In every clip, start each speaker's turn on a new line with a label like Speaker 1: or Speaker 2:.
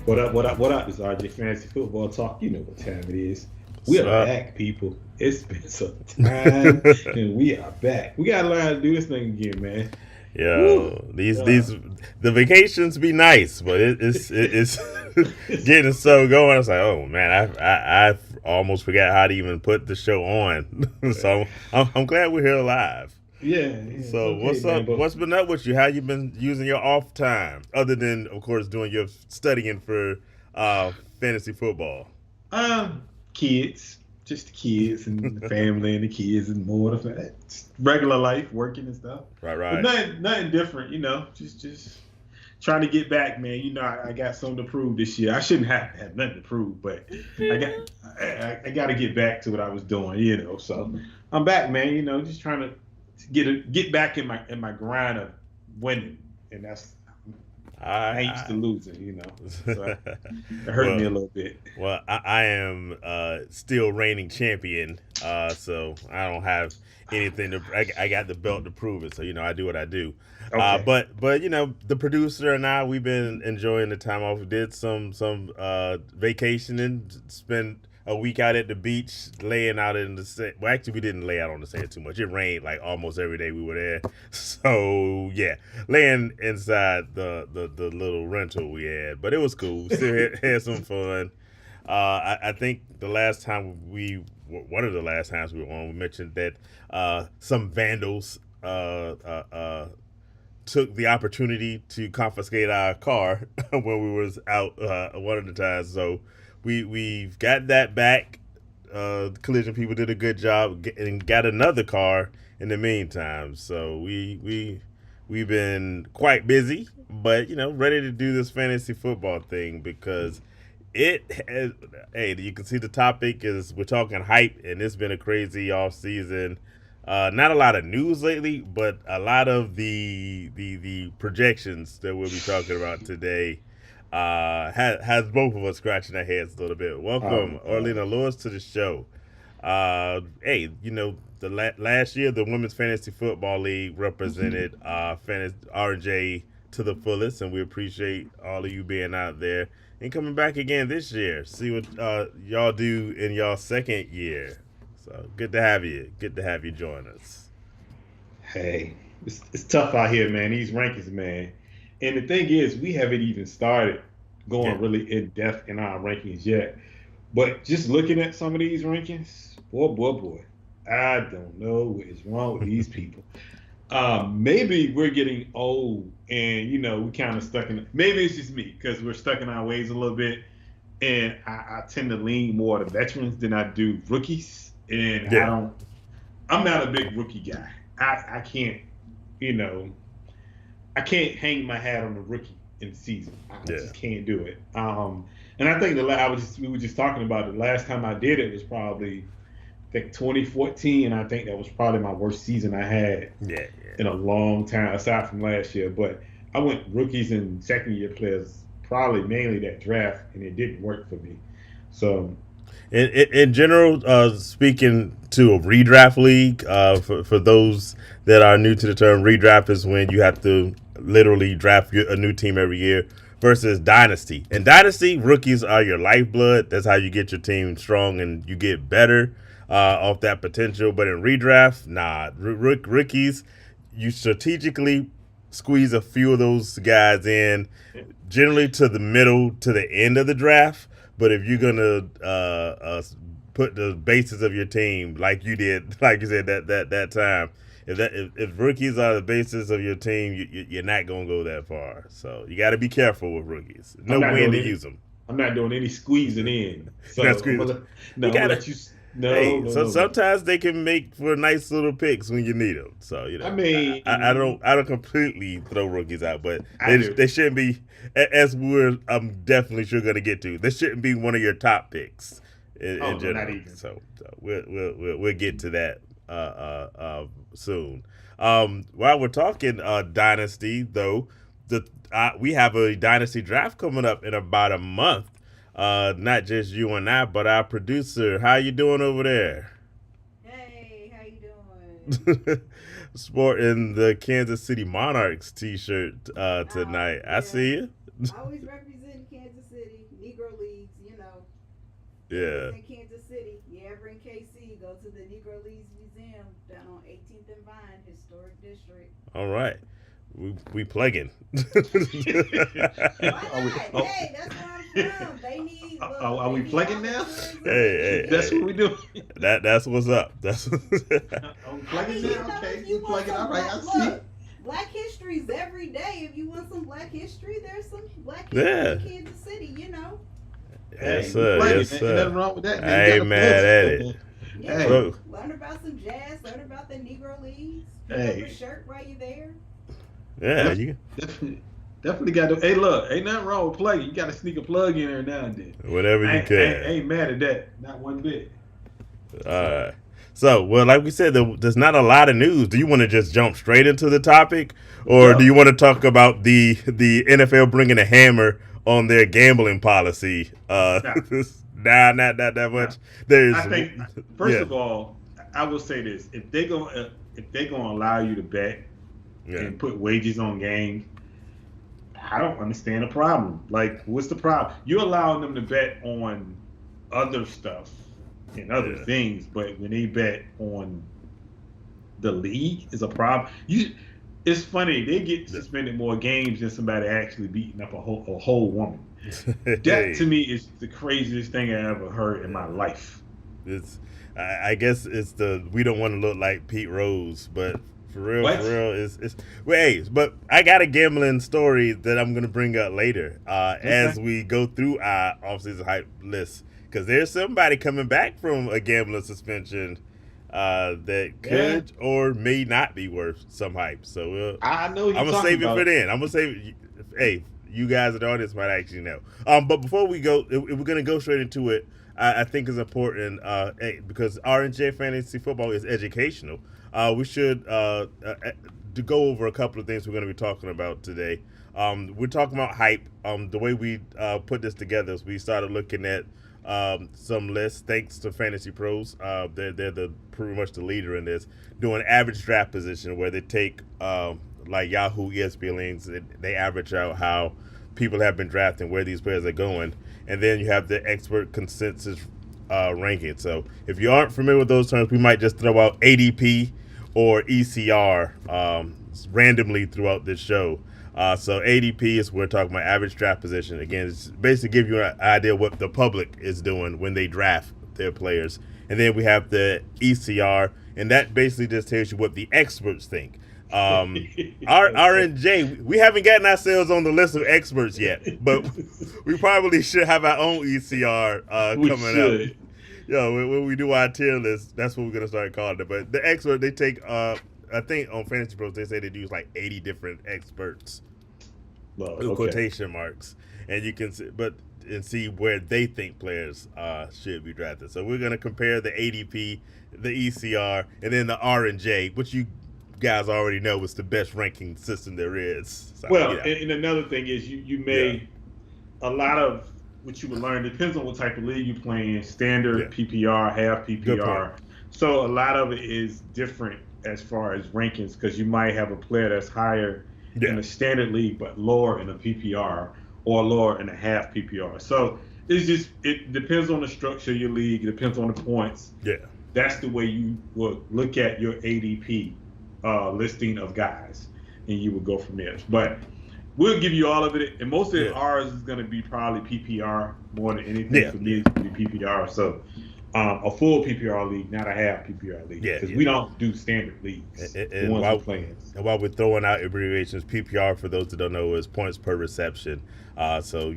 Speaker 1: What up? What up? What up? It's RJ Fantasy Football Talk. You know what time it is. We
Speaker 2: What's
Speaker 1: are
Speaker 2: up?
Speaker 1: back, people. It's been some time, and we are back. We gotta learn how to do this thing again, man. Woo!
Speaker 2: Yo, these
Speaker 1: Uh,
Speaker 2: the vacations be nice, but it's getting so going. I was like, oh man, I almost forgot how to even put the show on. So I'm glad we're here alive.
Speaker 1: yeah, yeah, it's
Speaker 2: So
Speaker 1: okay,
Speaker 2: what's
Speaker 1: man.
Speaker 2: up?
Speaker 1: But
Speaker 2: What's been up with you? How you been using your off time, other than of course doing your studying for uh fantasy football?
Speaker 1: kids, just the kids and the family and the kids and more of that. Regular life, working and stuff.
Speaker 2: Right,
Speaker 1: But
Speaker 2: right.
Speaker 1: nothing different, you know. Just trying to get back, man. You know, I got something to prove this year. I shouldn't have nothing to prove, but I got I got to get back to what I was doing, you know. So I'm back, man. You know, just trying to get back in my grind of winning, and that's I ain't used to
Speaker 2: I,
Speaker 1: losing, you know. So it hurt me
Speaker 2: well,
Speaker 1: a little bit.
Speaker 2: I am still reigning champion, so I don't have anything to. I got the belt to prove it, so I do what I do.
Speaker 1: Okay.
Speaker 2: But the producer and I, we've been enjoying the time off. We did some vacationing, spent a week out at the beach, laying out in the sand. Well, actually, we didn't lay out on the sand too much. It rained like almost every day we were there. So yeah, laying inside the little rental we had, but it was cool. Still had some fun. I think the last time one of the last times we were on, we mentioned that some vandals took the opportunity to confiscate our car when we was out one of the times. So we've got that back. Collision people did a good job and got another car in the meantime. So we've been quite busy, but ready to do this fantasy football thing because it has, hey, you can see the topic is we're talking hype, and it's been a crazy off season. Not a lot of news lately, but a lot of the projections that we'll be talking about today has both of us scratching our heads a little bit.
Speaker 1: Oh
Speaker 2: Welcome,
Speaker 1: God.
Speaker 2: Orlina Lewis, to the show. Hey, the last year the Women's Fantasy Football League represented RJ to the fullest, and we appreciate all of you being out there and coming back again this year. See what y'all do in y'all second year. So good to have you. Good to have you join us.
Speaker 1: Hey, it's tough out here, man. These rankings, man. And the thing is, we haven't even started
Speaker 2: Yeah,
Speaker 1: going really in depth in our rankings yet. But just looking at some of these rankings, boy, I don't know what is wrong with these people. Maybe we're getting old, and we kind of stuck in. Maybe it's just me because we're stuck in our ways a little bit, and I tend to lean more to veterans than I do rookies. And I
Speaker 2: yeah,
Speaker 1: don't. I'm not a big rookie guy. I can't, you know, I can't hang my hat on the rookie in the season. I
Speaker 2: yeah.
Speaker 1: just can't do it. And I think we were just talking about it. The last time I did it was probably I think 2014, and I think that was probably my worst season I had
Speaker 2: Yeah,
Speaker 1: in a long time, aside from last year. But I went rookies and second year players, probably mainly that draft, and it didn't work for me. So
Speaker 2: in general, speaking to a redraft league, for those that are new to the term, redraft is when you have to literally draft a new team every year versus dynasty. In dynasty, rookies are your lifeblood. That's how you get your team strong and you get better off that potential. But in redraft, nah, rookies, you strategically squeeze a few of those guys in, generally to the middle to the end of the draft. But if you're gonna put the basis of your team like you did, like you said that time, if rookies are the basis of your team, you're not gonna go that far. So you got to be careful with rookies.
Speaker 1: I'm
Speaker 2: Know
Speaker 1: not
Speaker 2: when
Speaker 1: doing
Speaker 2: to
Speaker 1: any.
Speaker 2: use them.
Speaker 1: I'm not doing any squeezing in.
Speaker 2: That's
Speaker 1: So
Speaker 2: good.
Speaker 1: no,
Speaker 2: You
Speaker 1: I'm gonna
Speaker 2: gotta.
Speaker 1: let you. No,
Speaker 2: Hey,
Speaker 1: no,
Speaker 2: so
Speaker 1: no, no.
Speaker 2: sometimes they can make for nice little picks when you need them. So
Speaker 1: I mean,
Speaker 2: I don't completely throw rookies out, but
Speaker 1: I do.
Speaker 2: they shouldn't be, as I'm definitely sure going to get to. They shouldn't be one of your top picks
Speaker 1: Oh
Speaker 2: in
Speaker 1: no, not
Speaker 2: general.
Speaker 1: even.
Speaker 2: So we'll get to that soon. While we're talking dynasty, though, we have a dynasty draft coming up in about a month. Not just you and I, but our producer. How you doing over there?
Speaker 3: Hey, how you doing?
Speaker 2: Sporting the Kansas City Monarchs T-shirt
Speaker 3: Oh
Speaker 2: tonight. I
Speaker 3: yeah,
Speaker 2: see you.
Speaker 3: Always representing Kansas City, Negro Leagues, you know.
Speaker 2: Yeah.
Speaker 3: In Kansas City, you ever in KC, go to the Negro Leagues Museum down on 18th and Vine, historic district.
Speaker 2: All right. We plugging.
Speaker 3: Why
Speaker 1: Are we,
Speaker 3: not?
Speaker 1: oh,
Speaker 3: Hey, that's where I'm from. They need look.
Speaker 1: are
Speaker 3: They
Speaker 1: we
Speaker 3: need
Speaker 1: plugging now?
Speaker 3: tourism.
Speaker 2: Hey,
Speaker 1: That's what we do.
Speaker 2: that's what's up. That's
Speaker 1: Are we
Speaker 3: I mean,
Speaker 1: plugging
Speaker 3: you
Speaker 1: now?
Speaker 3: know,
Speaker 1: Okay,
Speaker 3: if
Speaker 1: you
Speaker 3: you want
Speaker 1: plugging.
Speaker 3: some
Speaker 1: All right, I
Speaker 3: black,
Speaker 1: see.
Speaker 3: look, Black history's every day. If you want some Black history, there's some Black
Speaker 2: Yeah.
Speaker 3: history in Kansas City. You know.
Speaker 2: Yes,
Speaker 1: Hey,
Speaker 2: sir.
Speaker 1: plugging.
Speaker 2: Yes,
Speaker 1: Ain't nothing
Speaker 2: sir.
Speaker 1: wrong with that.
Speaker 2: I
Speaker 1: Man. You
Speaker 2: ain't
Speaker 1: gotta plug
Speaker 2: mad at
Speaker 1: something.
Speaker 2: it.
Speaker 3: Yeah.
Speaker 1: Hey.
Speaker 2: So,
Speaker 3: Learn about some jazz. Learn about the Negro Leagues. Pick
Speaker 1: Hey.
Speaker 3: up a shirt while you're there.
Speaker 2: yeah,
Speaker 1: Def-
Speaker 2: you
Speaker 1: Definitely got to. Hey, look, ain't nothing wrong with plugging. You got to sneak a plug in there now and then.
Speaker 2: whatever
Speaker 1: I
Speaker 2: you
Speaker 1: ain't,
Speaker 2: can.
Speaker 1: ain't mad at that. Not one bit.
Speaker 2: All right. So, well, like we said, there's not a lot of news. Do you want to just jump straight into the topic, or do you want to talk about the NFL bringing a hammer on their gambling policy? Not that much. There's,
Speaker 1: I think first
Speaker 2: yeah,
Speaker 1: of all, I will say this: if they gonna allow you to bet
Speaker 2: yeah,
Speaker 1: and put wages on games, I don't understand the problem. Like, what's the problem? You're allowing them to bet on other stuff and other
Speaker 2: Yeah.
Speaker 1: things, but when they bet on the league, is a problem. It's funny, they get suspended more games than somebody actually beating up a whole woman. That to me is the craziest thing I ever heard in my life.
Speaker 2: It's, I guess it's we don't want to look like Pete Rose, but for real,
Speaker 1: What?
Speaker 2: it's well, hey, but I got a gambling story that I'm gonna bring up later as
Speaker 1: Okay.
Speaker 2: we go through our offseason hype list, because there's somebody coming back from a gambling suspension that could or may not be worth some hype. So
Speaker 1: I know
Speaker 2: I'm
Speaker 1: you're
Speaker 2: gonna
Speaker 1: talking
Speaker 2: save it
Speaker 1: about.
Speaker 2: for then. I'm gonna save. Hey, you guys in the audience might actually know. But before we go, if we're gonna go straight into it, I think it's important because R&J fantasy football is educational. We should to go over a couple of things we're going to be talking about today. We're talking about hype. The way we put this together is we started looking at some lists. Thanks to Fantasy Pros, they're pretty much the leader in this. Doing average draft position where they take like Yahoo, ESPN links, they average out how people have been drafting, where these players are going, and then you have the expert consensus ranking. So if you aren't familiar with those terms, we might just throw out ADP or ECR randomly throughout this show. So ADP is we're talking about average draft position. Again, it's basically give you an idea what the public is doing when they draft their players. And then we have the ECR, and that basically just tells you what the experts think. R&J, we haven't gotten ourselves on the list of experts yet, but we probably should have our own ECR coming up. When we do our tier list, that's what we're gonna start calling it. But the expert, they take I think on Fantasy Pros they say they use like 80 different experts, quotation marks, and you can see, and see where they think players should be drafted. So we're gonna compare the ADP, the ECR, and then the R&J, which you guys already know is the best ranking system there is. So,
Speaker 1: and another thing is you may a lot of what you would learn depends on what type of league you're playing. Standard, PPR, half PPR. So a lot of it is different as far as rankings because you might have a player that's higher in a standard league but lower in a PPR or lower in a half PPR. So it depends on the structure of your league. It depends on the points.
Speaker 2: Yeah.
Speaker 1: That's the way you will look at your ADP listing of guys, and you would go from there. But we'll give you all of it, and most of ours is going to be probably PPR more than anything. For me, it's going to be PPR. So a full PPR league, not a half PPR league, because we don't do standard leagues.
Speaker 2: And while we're throwing out abbreviations, PPR for those that don't know is points per reception. So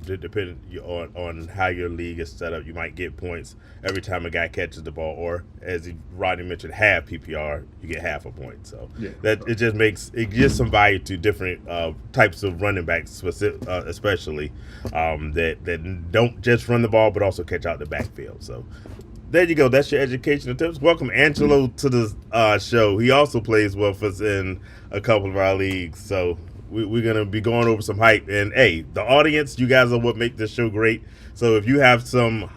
Speaker 2: depending on how your league is set up, you might get points every time a guy catches the ball, or as Rodney mentioned, half PPR, you get half a point. So it gives some value to different types of running backs, especially that don't just run the ball but also catch out the backfield. So there you go. That's your educational tips. Welcome Angelo to the show. He also plays with us in a couple of our leagues. So we're going to be going over some hype. And, hey, the audience, you guys are what make this show great. So if you have some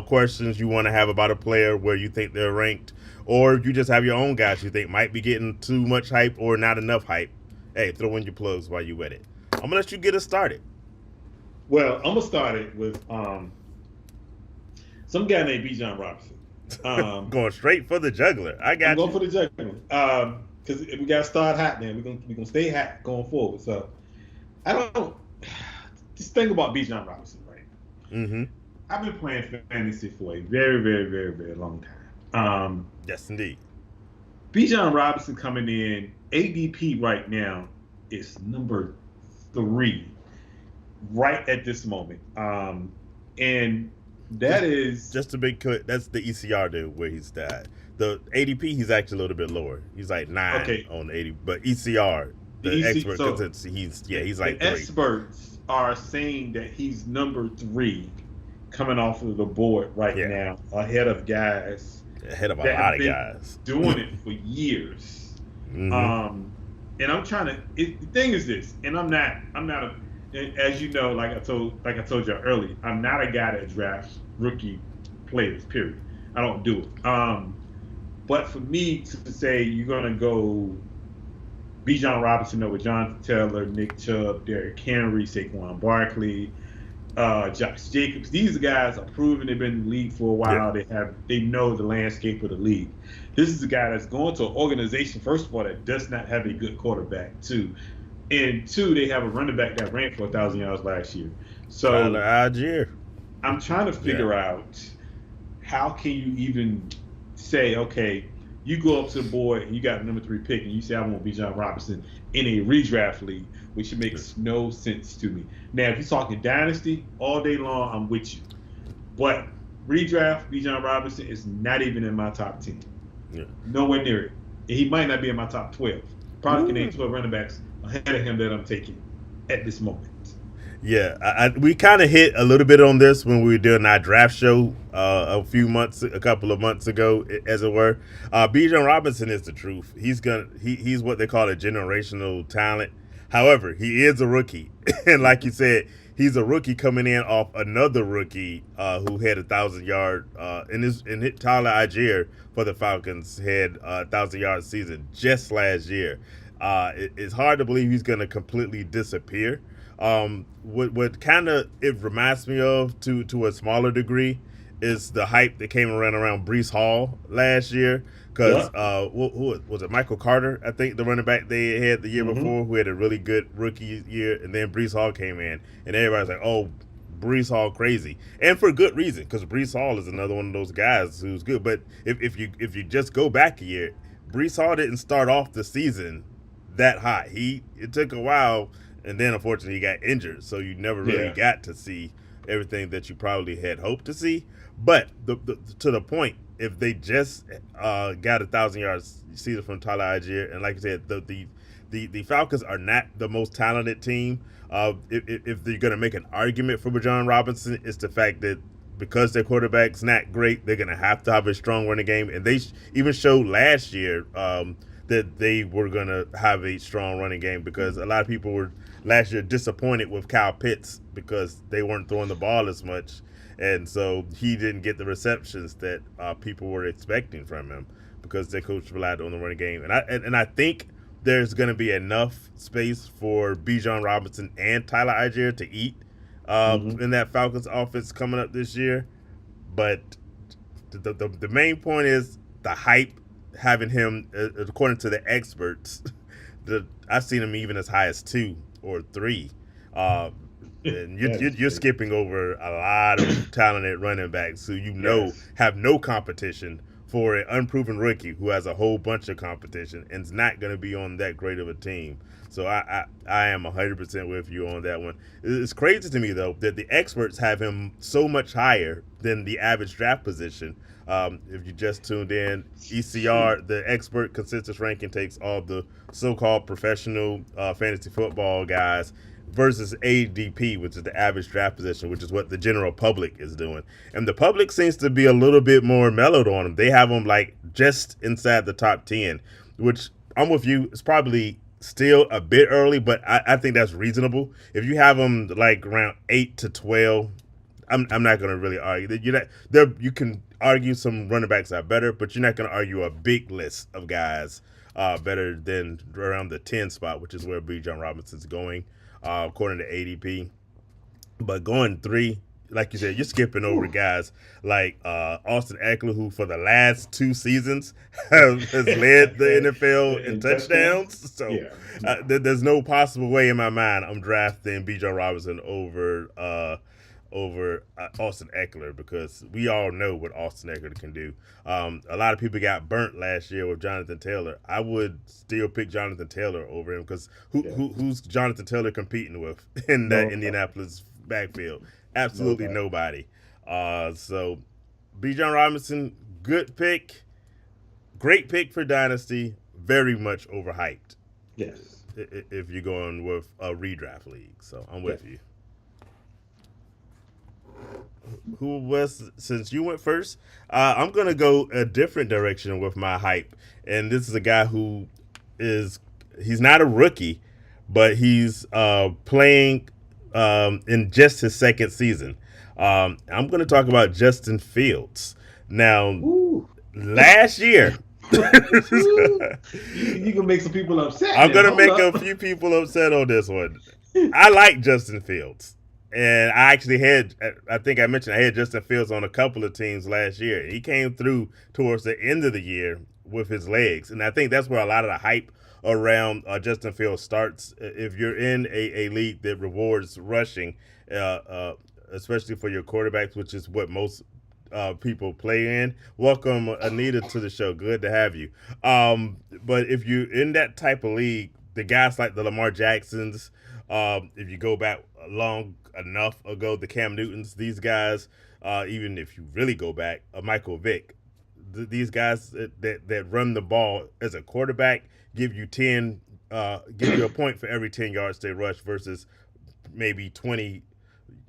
Speaker 2: questions you want to have about a player where you think they're ranked, or if you just have your own guys you think might be getting too much hype or not enough hype, hey, throw in your plugs while you're at it. I'm going to let you get us started.
Speaker 1: Well, I'm gonna start it with some guy named Bijan Robinson.
Speaker 2: Going straight for the juggler. I
Speaker 1: I'm
Speaker 2: got
Speaker 1: going
Speaker 2: you.
Speaker 1: for the juggler because we got to start hot, man. We're gonna stay hot going forward. So I don't just think about Bijan Robinson, right?
Speaker 2: Mm-hmm.
Speaker 1: I've been playing fantasy for a very, very, very, very long time.
Speaker 2: Yes, indeed.
Speaker 1: Bijan Robinson coming in ADP right now is number 3, right at this moment. And that
Speaker 2: Just
Speaker 1: is
Speaker 2: just to be clear, that's the ECR dude where he's at. The ADP he's actually a little bit lower. He's like 9
Speaker 1: okay.
Speaker 2: on 80, but ECR
Speaker 1: The
Speaker 2: the
Speaker 1: EC,
Speaker 2: expert
Speaker 1: so
Speaker 2: consensus he's
Speaker 1: the
Speaker 2: like 3
Speaker 1: experts are saying that he's number 3 coming off of the board right
Speaker 2: Yeah,
Speaker 1: now, ahead of guys
Speaker 2: ahead of a
Speaker 1: that
Speaker 2: lot
Speaker 1: have
Speaker 2: of
Speaker 1: been
Speaker 2: guys.
Speaker 1: doing it for years.
Speaker 2: Mm-hmm.
Speaker 1: And I'm trying to. The thing is this, and I'm not a, as you know, like I told you earlier, I'm not a guy that drafts rookie players. Period. I don't do it. But for me to say you're gonna go Bijan Robinson over Jonathan Taylor, Nick Chubb, Derrick Henry, Saquon Barkley, Josh Jacobs. These guys are proven they've been in the league for a
Speaker 2: Yeah.
Speaker 1: while. They know the landscape of the league. This is a guy that's going to an organization, first of all, that does not have a good quarterback, too. And two, they have a running back that ran for 1,000 yards last year.
Speaker 2: Tyler
Speaker 1: So
Speaker 2: Algier.
Speaker 1: I'm trying to
Speaker 2: Yeah.
Speaker 1: figure out how can you even say, okay, you go up to the board and you got the number 3 pick and you say I want Bijan Robinson in a redraft league, which makes no sense to me. Now, if you're talking dynasty all day long, I'm with you. But redraft, Bijan Robinson is not even in my top 10.
Speaker 2: Yeah.
Speaker 1: Nowhere near it. And he might not be in my top 12. Probably can name
Speaker 2: Ooh.
Speaker 1: 12 running backs ahead of him that I'm taking at this moment.
Speaker 2: Yeah, we kind of hit a little bit on this when we were doing our draft show a couple of months ago, as it were. Bijan Robinson is the truth. He's what they call a generational talent. However, he is a rookie, and like you said, he's a rookie coming in off another rookie who had 1,000 yard Tyler Algier for the Falcons had 1,000 yard season just last year. It's hard to believe he's going to completely disappear. What kind of it reminds me of to a smaller degree is the hype that came around Brees Hall last year. Because
Speaker 1: Yeah.
Speaker 2: who was it? Michael Carter, I think, the running back they had the year
Speaker 1: Mm-hmm.
Speaker 2: before, who had a really good rookie year, and then Brees Hall came in, and everybody's like, "Oh, Brees Hall crazy," and for good reason, because Brees Hall is another one of those guys who's good. But if you just go back a year, Brees Hall didn't start off the season that hot. It took a while, and then unfortunately he got injured, so you never really
Speaker 1: Yeah.
Speaker 2: got to see everything that you probably had hoped to see. But to the point, if they just got 1,000 yards season from Tyler Algier, and like I said, the Falcons are not the most talented team. If they're going to make an argument for Bijan Robinson, it's the fact that because their quarterback's not great, they're going to have a strong running game, and they even showed last year that they were going to have a strong running game because a lot of people were last year disappointed with Kyle Pitts because they weren't throwing the ball as much, and so he didn't get the receptions that people were expecting from him because their coach relied on the running game. And I think there's going to be enough space for Bijan Robinson and Tyler Algier to eat
Speaker 1: Mm-hmm.
Speaker 2: in that Falcons offense coming up this year. But the main point is the hype having him, according to the experts, I've seen him even as high as 2 or 3. Uh, and
Speaker 1: That's
Speaker 2: you're
Speaker 1: crazy.
Speaker 2: skipping over a lot of talented running backs who
Speaker 1: Yes.
Speaker 2: have no competition for an unproven rookie who has a whole bunch of competition and is not going to be on that great of a team. So I am 100% with you on that one. It's crazy to me though that the experts have him so much higher than the average draft position. If you just tuned in, ECR,
Speaker 1: Shoot.
Speaker 2: the expert consensus ranking, takes all the so-called professional fantasy football guys versus ADP, which is the average draft position, which is what the general public is doing. And the public seems to be a little bit more mellowed on them. They have them like just inside the top 10, which I'm with you. It's probably still a bit early, but I think that's reasonable. If you have them like around 8 to 12, I'm not going to really argue that you can argue some running backs are better, but you're not going to argue a big list of guys better than around the 10 spot, which is where Bijan Robinson's going, according to ADP. But going three, like you said, you're skipping over guys like Austin Eckler, who for the last 2 seasons has led the NFL in
Speaker 1: And touchdowns.
Speaker 2: touchdowns. So
Speaker 1: Yeah. No.
Speaker 2: there's no possible way in my mind I'm drafting Bijan Robinson over Austin Eckler, because we all know what Austin Eckler can do. A lot of people got burnt last year with Jonathan Taylor. I would still pick Jonathan Taylor over him, because
Speaker 1: Yeah.
Speaker 2: who's Jonathan Taylor competing with in that
Speaker 1: No.
Speaker 2: Indianapolis backfield? Absolutely
Speaker 1: Nobody.
Speaker 2: nobody. So Bijan Robinson, good pick, great pick for Dynasty, very much overhyped
Speaker 1: Yes.
Speaker 2: if you're going with a redraft league. So I'm with
Speaker 1: Yeah.
Speaker 2: you. Who was, since you went first, I'm gonna go a different direction with my hype, and this is a guy who he's not a rookie, but he's playing in just his second season. I'm gonna talk about Justin Fields. Now,
Speaker 1: Ooh.
Speaker 2: last year,
Speaker 1: You can make some people upset.
Speaker 2: I'm gonna
Speaker 1: Hold
Speaker 2: make
Speaker 1: up.
Speaker 2: a few people upset on this one. I like Justin Fields. And I actually I think I mentioned I had Justin Fields on a couple of teams last year. He came through towards the end of the year with his legs. And I think that's where a lot of the hype around Justin Fields starts. If you're in a league that rewards rushing, especially for your quarterbacks, which is what most people play in. Welcome, Anita, to the show. Good to have you. But if you're in that type of league, the guys like the Lamar Jacksons, if you go back long enough ago, the Cam Newtons, these guys, even if you really go back, Michael Vick, these guys that run the ball as a quarterback give you a point for every 10 yards they rush versus maybe 20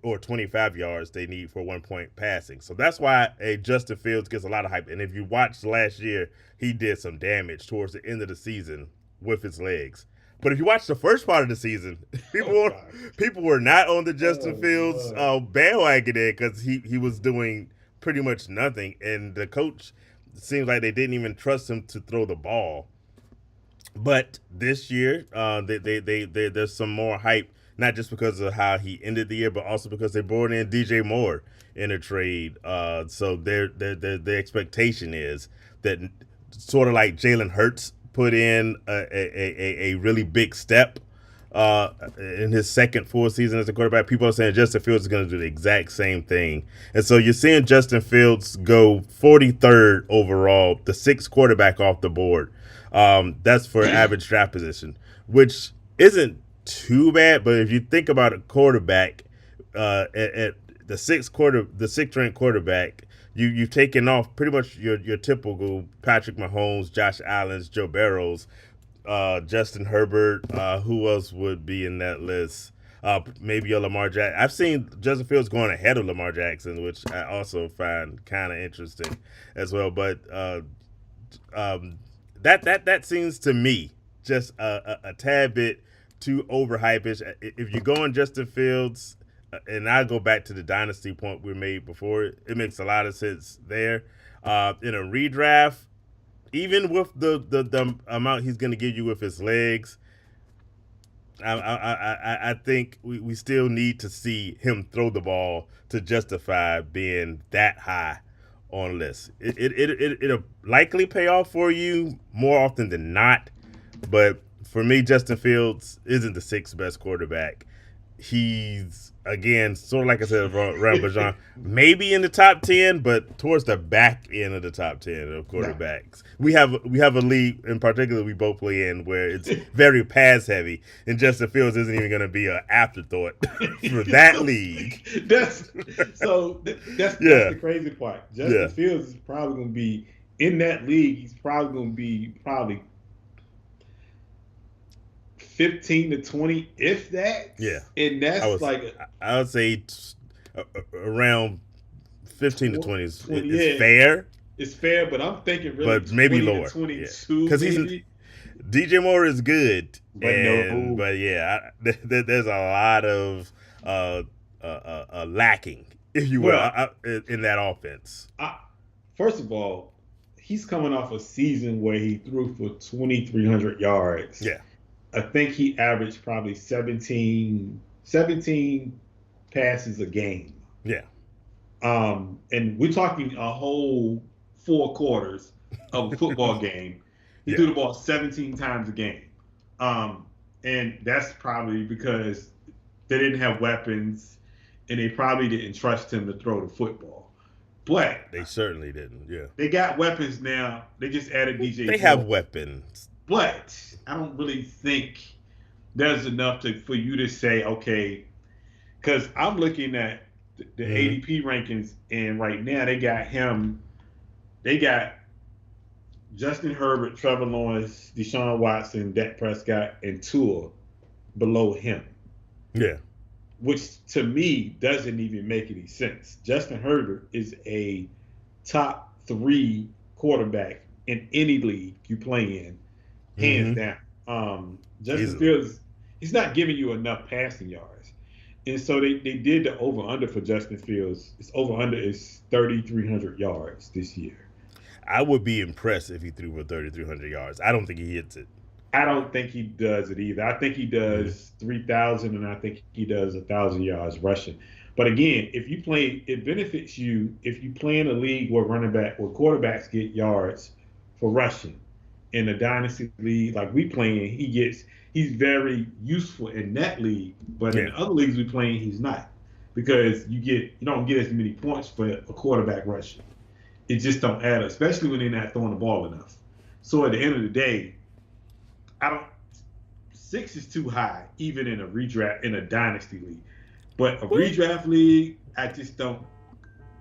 Speaker 2: or 25 yards they need for 1 point passing. So that's why a Justin Fields gets a lot of hype. And if you watched last year, he did some damage towards the end of the season with his legs. But if you watch the first part of the season, people were not on the Justin Fields bandwagon there, because he was doing pretty much nothing, and the coach seems like they didn't even trust him to throw the ball. But this year, there's some more hype, not just because of how he ended the year, but also because they brought in DJ Moore in a trade. So their expectation is that, sort of like Jalen Hurts put in a really big step in his second full season as a quarterback, people are saying Justin Fields is going to do the exact same thing. And so you're seeing Justin Fields go 43rd overall, the sixth quarterback off the board. That's for average draft position, which isn't too bad. But if you think about a quarterback at the sixth ranked quarterback, you've taken off pretty much your typical Patrick Mahomes, Josh Allen's, Joe Burrow's, Justin Herbert. Who else would be in that list? Maybe a Lamar Jackson. I've seen Justin Fields going ahead of Lamar Jackson, which I also find kind of interesting as well. But that seems to me just a tad bit too overhyped. If you're going Justin Fields, and I go back to the dynasty point we made before, it makes a lot of sense there. In a redraft, even with the amount he's going to give you with his legs, I think we still need to see him throw the ball to justify being that high on list. It'll likely pay off for you more often than not, but for me, Justin Fields isn't the sixth best quarterback. He's, again, sort of like I said around Bijan, maybe in the top 10, but towards the back end of the top 10 of quarterbacks. We have a league in particular we both play in where it's very pass heavy, and Justin Fields isn't even going to be an afterthought for that league.
Speaker 1: That's the crazy part. Justin Fields is probably going to be in that league. He's probably going to be 15 to 20, if that.
Speaker 2: Yeah.
Speaker 1: And that's
Speaker 2: I would say around 15 to 20 is fair.
Speaker 1: It's fair, but I'm thinking really,
Speaker 2: but maybe lower.
Speaker 1: 22,
Speaker 2: because DJ Moore is good,
Speaker 1: but
Speaker 2: there's a lot of lacking, if you will, in that offense.
Speaker 1: First of all, he's coming off a season where he threw for 2,300 yards.
Speaker 2: Yeah.
Speaker 1: I think he averaged probably 17 passes a game.
Speaker 2: Yeah.
Speaker 1: And we're talking a whole 4 quarters of a football game. He
Speaker 2: Yeah.
Speaker 1: threw the ball 17 times a game. Um, and that's probably because they didn't have weapons and they probably didn't trust him to throw the football. But
Speaker 2: They certainly didn't. Yeah.
Speaker 1: they got weapons now. They just added DJ
Speaker 2: They have
Speaker 1: Moore.
Speaker 2: weapons.
Speaker 1: But I don't really think there's enough for you to say, okay, because I'm looking at the
Speaker 2: Mhm.
Speaker 1: ADP rankings, and right now they got Justin Herbert, Trevor Lawrence, Deshaun Watson, Dak Prescott, and Tua below him,
Speaker 2: Yeah.
Speaker 1: which to me doesn't even make any sense. Justin Herbert is a top 3 quarterback in any league you play in, hands
Speaker 2: Mm-hmm.
Speaker 1: down. Justin
Speaker 2: Easily.
Speaker 1: Fields, he's not giving you enough passing yards. And so they did the over under for Justin Fields. His over under is 3,300 yards this year.
Speaker 2: I would be impressed if he threw for 3,300 yards. I don't think he hits it.
Speaker 1: I don't think he does it either. I think he
Speaker 2: Mm-hmm.
Speaker 1: does 3,000, and I think he does 1,000 yards rushing. But again, if you play, it benefits you if you play in a league where quarterbacks get yards for rushing. In a dynasty league like we play in, he's very useful in that league. But in
Speaker 2: Yeah.
Speaker 1: other leagues we play in, he's not because you don't get as many points for a quarterback rushing. It just don't add up, especially when they're not throwing the ball enough. So at the end of the day, I don't. 6 is too high, even in a redraft in a dynasty league. But a
Speaker 2: Well,
Speaker 1: redraft league, I just don't.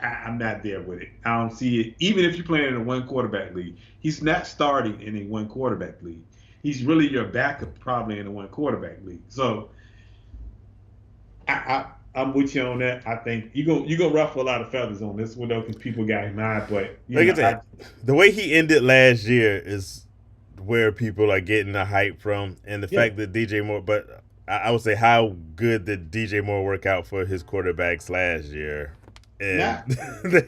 Speaker 1: I'm not there with it. I don't see it. Even if you're playing in a 1 quarterback league, he's not starting in a 1 quarterback league. He's really your backup, probably in a 1 quarterback league. So I'm with you on that. I think you go ruffle a lot of feathers on this one though, because people got him high. But
Speaker 2: like I said, the way he ended last year is where people are getting the hype from, and the
Speaker 1: yeah,
Speaker 2: fact that DJ Moore. But I would say, how good did DJ Moore work out for his quarterbacks last year? And
Speaker 1: not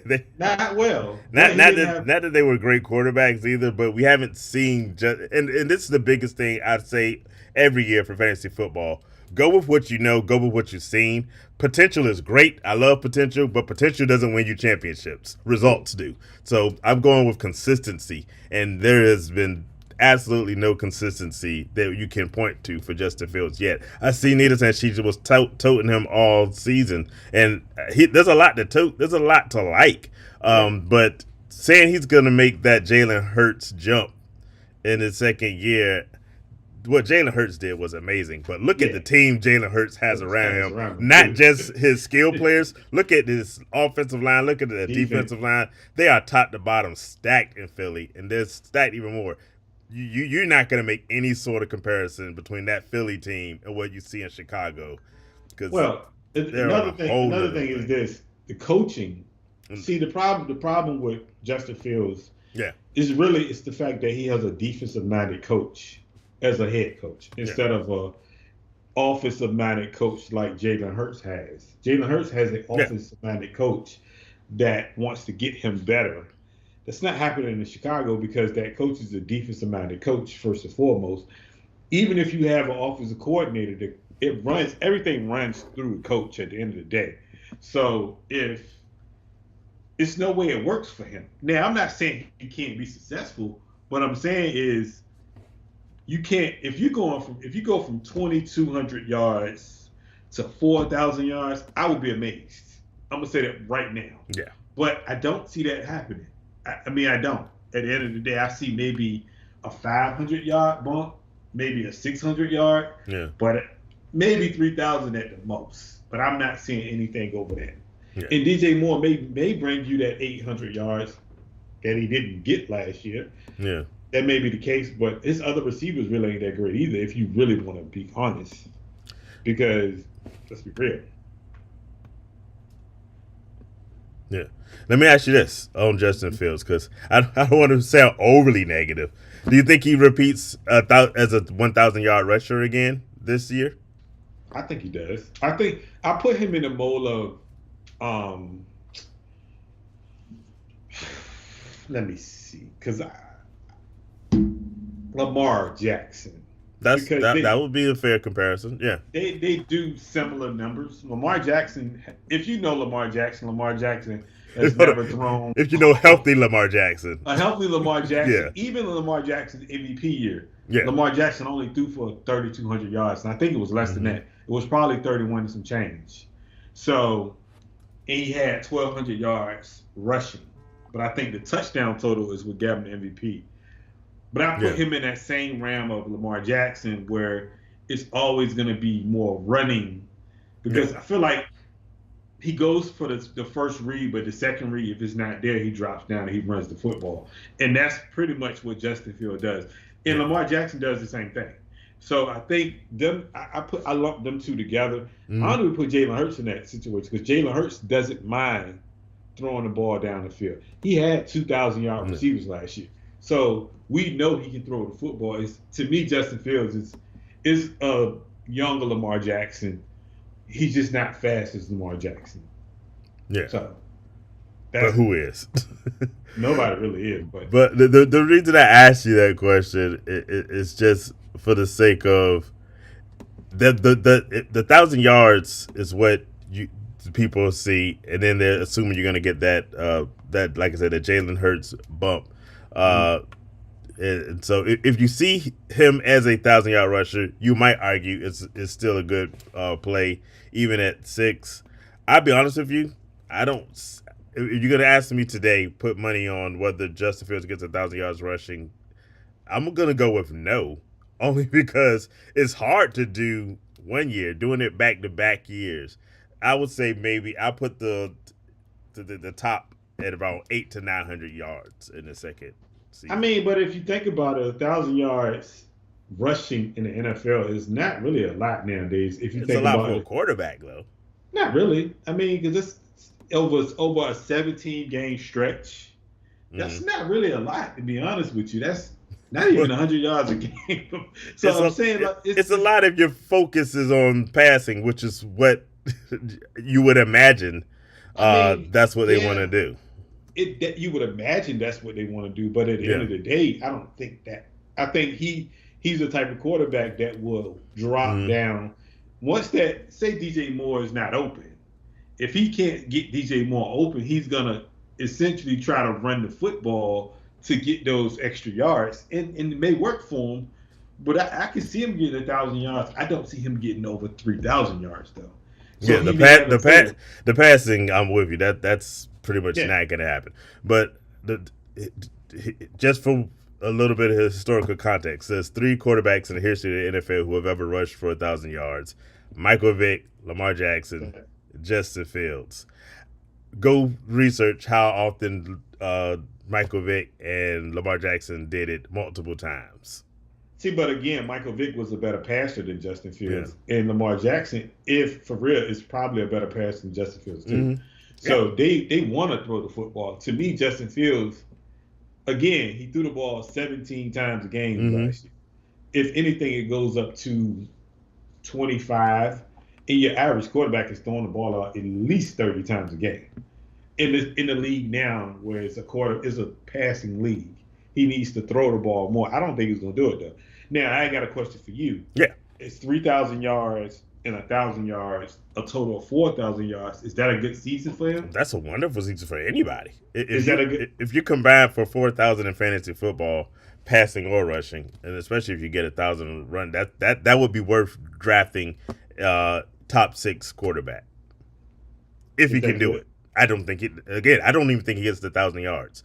Speaker 2: they,
Speaker 1: not well.
Speaker 2: not
Speaker 1: But he
Speaker 2: not
Speaker 1: didn't
Speaker 2: that
Speaker 1: have.
Speaker 2: not that they were great quarterbacks either, but we haven't seen just and this is the biggest thing I'd say every year for fantasy football. Go with what you know, go with what you've seen. Potential is great. I love potential, but potential doesn't win you championships. Results do. So I'm going with consistency, and there has been absolutely no consistency that you can point to for Justin Fields yet. I see Nita saying she was toting him all season, and there's a lot to tote. There's a lot to like.
Speaker 1: Yeah.
Speaker 2: But saying he's going to make that Jalen Hurts jump in his second year, what Jalen Hurts did was amazing. But look at
Speaker 1: Yeah.
Speaker 2: the team Jalen Hurts has
Speaker 1: Hurts
Speaker 2: around
Speaker 1: has
Speaker 2: him.
Speaker 1: around him,
Speaker 2: Not
Speaker 1: too.
Speaker 2: just his skill players. Look at this offensive line. Look at the
Speaker 1: Defense.
Speaker 2: defensive line. They are top to bottom stacked in Philly, and they're stacked even more. You're not going to make any sort of comparison between that Philly team and what you see in Chicago, because
Speaker 1: Well,
Speaker 2: they're on a whole
Speaker 1: another
Speaker 2: nother
Speaker 1: thing is
Speaker 2: thing.
Speaker 1: this: the coaching.
Speaker 2: Mm.
Speaker 1: See, the problem with Justin Fields
Speaker 2: Yeah,
Speaker 1: is really it's the fact that he has a defensive minded coach as a head coach
Speaker 2: yeah,
Speaker 1: instead of a offensive minded coach like Jalen Hurts has. Jalen Hurts has an
Speaker 2: yeah,
Speaker 1: offensive minded coach that wants to get him better. That's not happening in Chicago because that coach is a defensive minded coach first and foremost. Even if you have an offensive coordinator, everything runs through the coach at the end of the day. So if it's no way it works for him. Now I'm not saying he can't be successful. What I'm saying is you can't if you go from 2,200 yards to 4,000 yards. I would be amazed. I'm gonna say that right now.
Speaker 2: yeah,
Speaker 1: But I don't see that happening. I mean, I don't. At the end of the day, I see maybe a 500-yard bump, maybe a 600-yard,
Speaker 2: yeah,
Speaker 1: but maybe 3,000 at the most. But I'm not seeing anything over that.
Speaker 2: yeah,
Speaker 1: And DJ Moore may bring you that 800 yards that he didn't get last year.
Speaker 2: yeah.
Speaker 1: That may be the case, but his other receivers really ain't that great either, if you really want to be honest. Because, let's be real.
Speaker 2: Yeah. Let me ask you this on Justin Fields, because I don't want to sound overly negative. Do you think he repeats as a 1,000-yard rusher again this year?
Speaker 1: I think he does. I think I put him in the mold of, let me see, because Lamar Jackson. because
Speaker 2: That would be a fair comparison. Yeah.
Speaker 1: they do similar numbers. Lamar Jackson, if you know Lamar Jackson has never thrown
Speaker 2: If you know healthy Lamar Jackson.
Speaker 1: a healthy Lamar Jackson,
Speaker 2: Yeah.
Speaker 1: even Lamar Jackson's MVP year,
Speaker 2: Yeah.
Speaker 1: Lamar Jackson only threw for 3,200 yards, and I think it was less than that. It was probably 31 and some change. So, and he had 1,200 yards rushing, but I think the touchdown total is what gave him the MVP. But I put him in that same realm of Lamar Jackson where it's always going to be more running because I feel like he goes for the first read, but the second read, if it's not there, he drops down and he runs the football. And that's pretty much what Justin Fields does. And Lamar Jackson does the same thing. So I think I lump them two together. I don't even put Jalen Hurts in that situation because Jalen Hurts doesn't mind throwing the ball down the field. He had 2,000-yard receivers last year. So we know he can throw the football. To me, Justin Fields is a younger Lamar Jackson. He's just not fast as Lamar Jackson.
Speaker 2: Yeah.
Speaker 1: So,
Speaker 2: but who is?
Speaker 1: Nobody really is.
Speaker 2: But the reason I asked you that question is just for the sake of the 1,000 yards is what people see, and then they're assuming you're going to get that like I said, that Jalen Hurts bump. And so if you see him as a 1,000-yard rusher, you might argue it's still a good play, even at 6. I'll be honest with you, I don't. If you're gonna ask me today, put money on whether Justin Fields gets 1,000 yards rushing, I'm gonna go with no, only because it's hard to do one year, doing it back-to-back years. I would say maybe I put the top at around 800 to 900 yards in the second season.
Speaker 1: I mean, but if you think about it, 1,000 yards rushing in the NFL is not really a lot nowadays. If you
Speaker 2: it's
Speaker 1: think
Speaker 2: a lot
Speaker 1: about
Speaker 2: for
Speaker 1: it,
Speaker 2: a quarterback, though.
Speaker 1: Not really. I mean, because it's over a 17-game stretch. That's not really a lot, to be honest with you. That's not even 100 yards a game. So I'm saying, like,
Speaker 2: it's a lot if your focus is on passing, which is what you would imagine. That's what they want to do.
Speaker 1: You would imagine that's what they want to do, but at the end of the day, I don't think that. I think he's the type of quarterback that will drop down. Once that, say DJ Moore is not open, if he can't get DJ Moore open, he's going to essentially try to run the football to get those extra yards. And it may work for him, but I can see him getting 1,000 yards. I don't see him getting over 3,000 yards, though. So
Speaker 2: yeah, the passing, I'm with you. That's pretty much not going to happen. But just for a little bit of historical context, there's 3 quarterbacks in the history of the NFL who have ever rushed for 1,000 yards. Michael Vick, Lamar Jackson, Justin Fields. Go research how often Michael Vick and Lamar Jackson did it multiple times.
Speaker 1: See, but again, Michael Vick was a better passer than Justin Fields. And Lamar Jackson, if for real, is probably a better passer than Justin Fields too. So they want to throw the football. To me, Justin Fields, again, he threw the ball 17 times a game last year. If anything, it goes up to 25. And your average quarterback is throwing the ball out at least 30 times a game. In the league now, where it's a passing league, he needs to throw the ball more. I don't think he's going to do it, though. Now, I got a question for you.
Speaker 2: Yeah.
Speaker 1: It's 3,000 yards and 1,000 yards, a total of 4,000 yards. Is that a good season for him?
Speaker 2: That's a wonderful season for anybody.
Speaker 1: If
Speaker 2: you combine for 4,000 in fantasy football, passing or rushing, and especially if you get 1,000 run, that would be worth drafting top 6 quarterback if he can do it. I don't think it. Again, I don't even think he gets the 1,000 yards.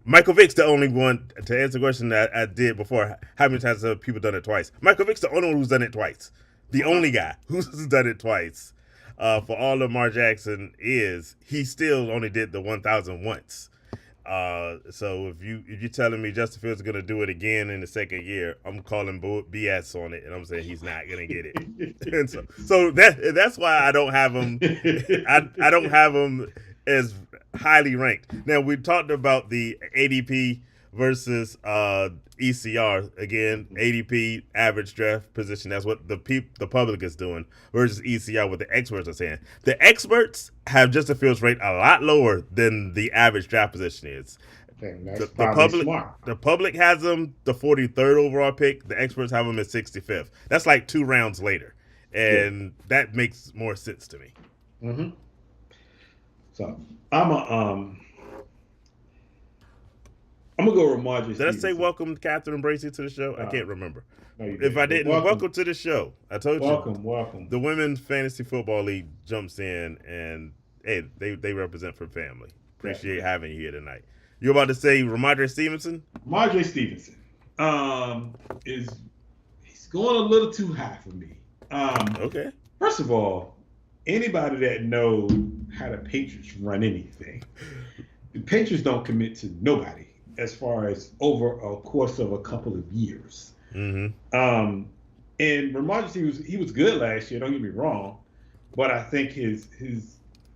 Speaker 2: Michael Vick's the only one, to answer the question that I did before, how many times have people done it twice? Michael Vick's the only one who's done it twice. The only guy who's done it twice. For all Lamar Jackson he still only did the 1,000 once. So if you're telling me Justin Fields is going to do it again in the second year, I'm calling BS on it, and I'm saying he's not going to get it. And so that's why I don't have him. I don't have him as highly ranked. Now, we talked about the ADP versus ECR. Again, ADP, average draft position. That's what the public is doing, versus ECR, what the experts are saying. The experts have Justin Fields rate a lot lower than the average draft position is.
Speaker 1: And that's
Speaker 2: The
Speaker 1: probably
Speaker 2: public
Speaker 1: smart.
Speaker 2: the public has him the 43rd overall pick. The experts have him at 65th. That's like 2 rounds later,
Speaker 1: Yeah.
Speaker 2: and that makes more sense to me.
Speaker 1: Hmm. So I'm a I'm gonna go with Marjorie
Speaker 2: Did I say
Speaker 1: Stevenson.
Speaker 2: welcome Catherine Bracey to the show? I can't remember.
Speaker 1: No, you
Speaker 2: If I
Speaker 1: But
Speaker 2: didn't, welcome to the show. I told you.
Speaker 1: welcome.
Speaker 2: The Women's Fantasy Football League jumps in, and hey, they represent for family. Appreciate having you here tonight. You about to say Ramondre Stevenson?
Speaker 1: Marjorie Stevenson is he's going a little too high for me.
Speaker 2: Okay.
Speaker 1: First of all, anybody that knows how the Patriots run anything, the Patriots don't commit to nobody as far as over a course of a couple of years.
Speaker 2: Mm-hmm.
Speaker 1: And Ramondre, he was good last year. Don't get me wrong, but I think his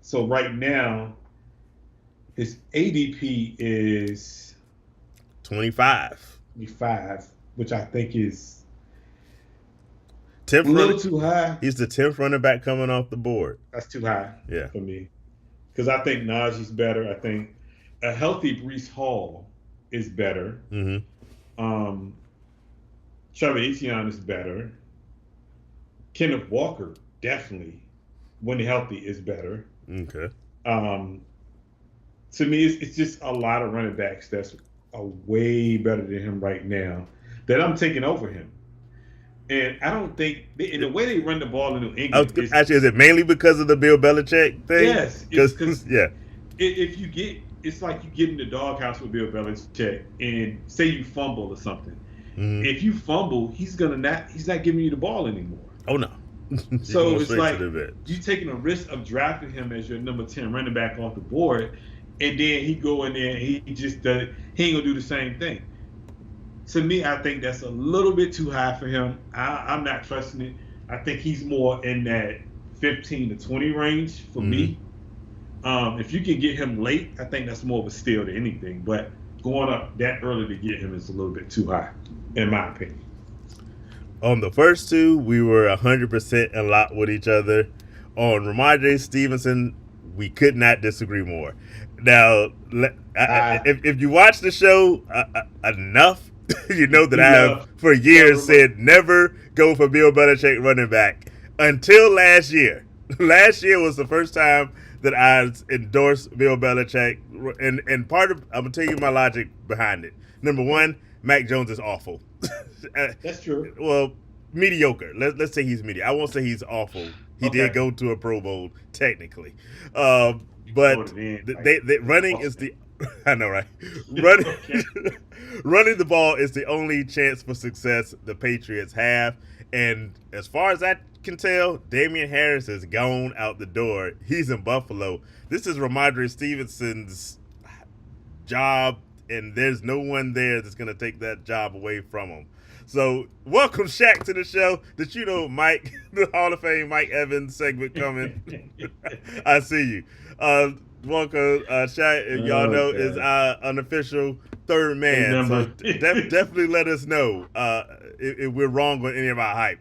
Speaker 1: so right now his ADP is
Speaker 2: 25.
Speaker 1: 25, which I think is
Speaker 2: 10th
Speaker 1: a little too high.
Speaker 2: He's the 10th running back coming off the board.
Speaker 1: That's too high
Speaker 2: Yeah.
Speaker 1: for me. Because I think Najee's better. I think a healthy Breece Hall is better.
Speaker 2: Mm-hmm.
Speaker 1: Trevor Etienne is better. Kenneth Walker, definitely, when healthy, is better.
Speaker 2: Okay.
Speaker 1: To me, it's just a lot of running backs that's way better than him right now that I'm taking over him. And I don't think, in the way they run the ball in New England.
Speaker 2: Actually, is it mainly because of the Bill Belichick thing?
Speaker 1: Yes.
Speaker 2: Because, yeah.
Speaker 1: If you get, it's like you get in the doghouse with Bill Belichick and say you fumble or something.
Speaker 2: Mm-hmm.
Speaker 1: If you fumble, he's not giving you the ball anymore.
Speaker 2: Oh, no.
Speaker 1: So it's like you taking a risk of drafting him as your number 10 running back off the board, and then he go in there and he ain't gonna do the same thing. To me, I think that's a little bit too high for him. I'm not trusting it. I think he's more in that 15 to 20 range for me. If you can get him late, I think that's more of a steal than anything. But going up that early to get him is a little bit too high, in my opinion.
Speaker 2: On the first two, we were 100% in lot with each other. On Ramondre Stevenson, we could not disagree more. Now, if you watch the show enough, you know that I have for years said never go for Bill Belichick running back until last year. Last year was the first time that I endorsed Bill Belichick, and part of I'm gonna tell you my logic behind it. Number one, Mac Jones is awful.
Speaker 1: That's true.
Speaker 2: Well, mediocre. Let's say he's mediocre. I won't say he's awful. He did go to a Pro Bowl technically, but running is the. I know, right? Running the ball is the only chance for success the Patriots have, and as far as I can tell, Damian Harris is gone out the door. He's in Buffalo. This is Ramondre Stevenson's job, and there's no one there that's going to take that job away from him. So, welcome, Shaq, to the show. Did you know Mike, the Hall of Fame Mike Evans segment coming? I see you. Welcome, Shaq, and y'all know is our unofficial third man. So definitely let us know if we're wrong on any of our hype.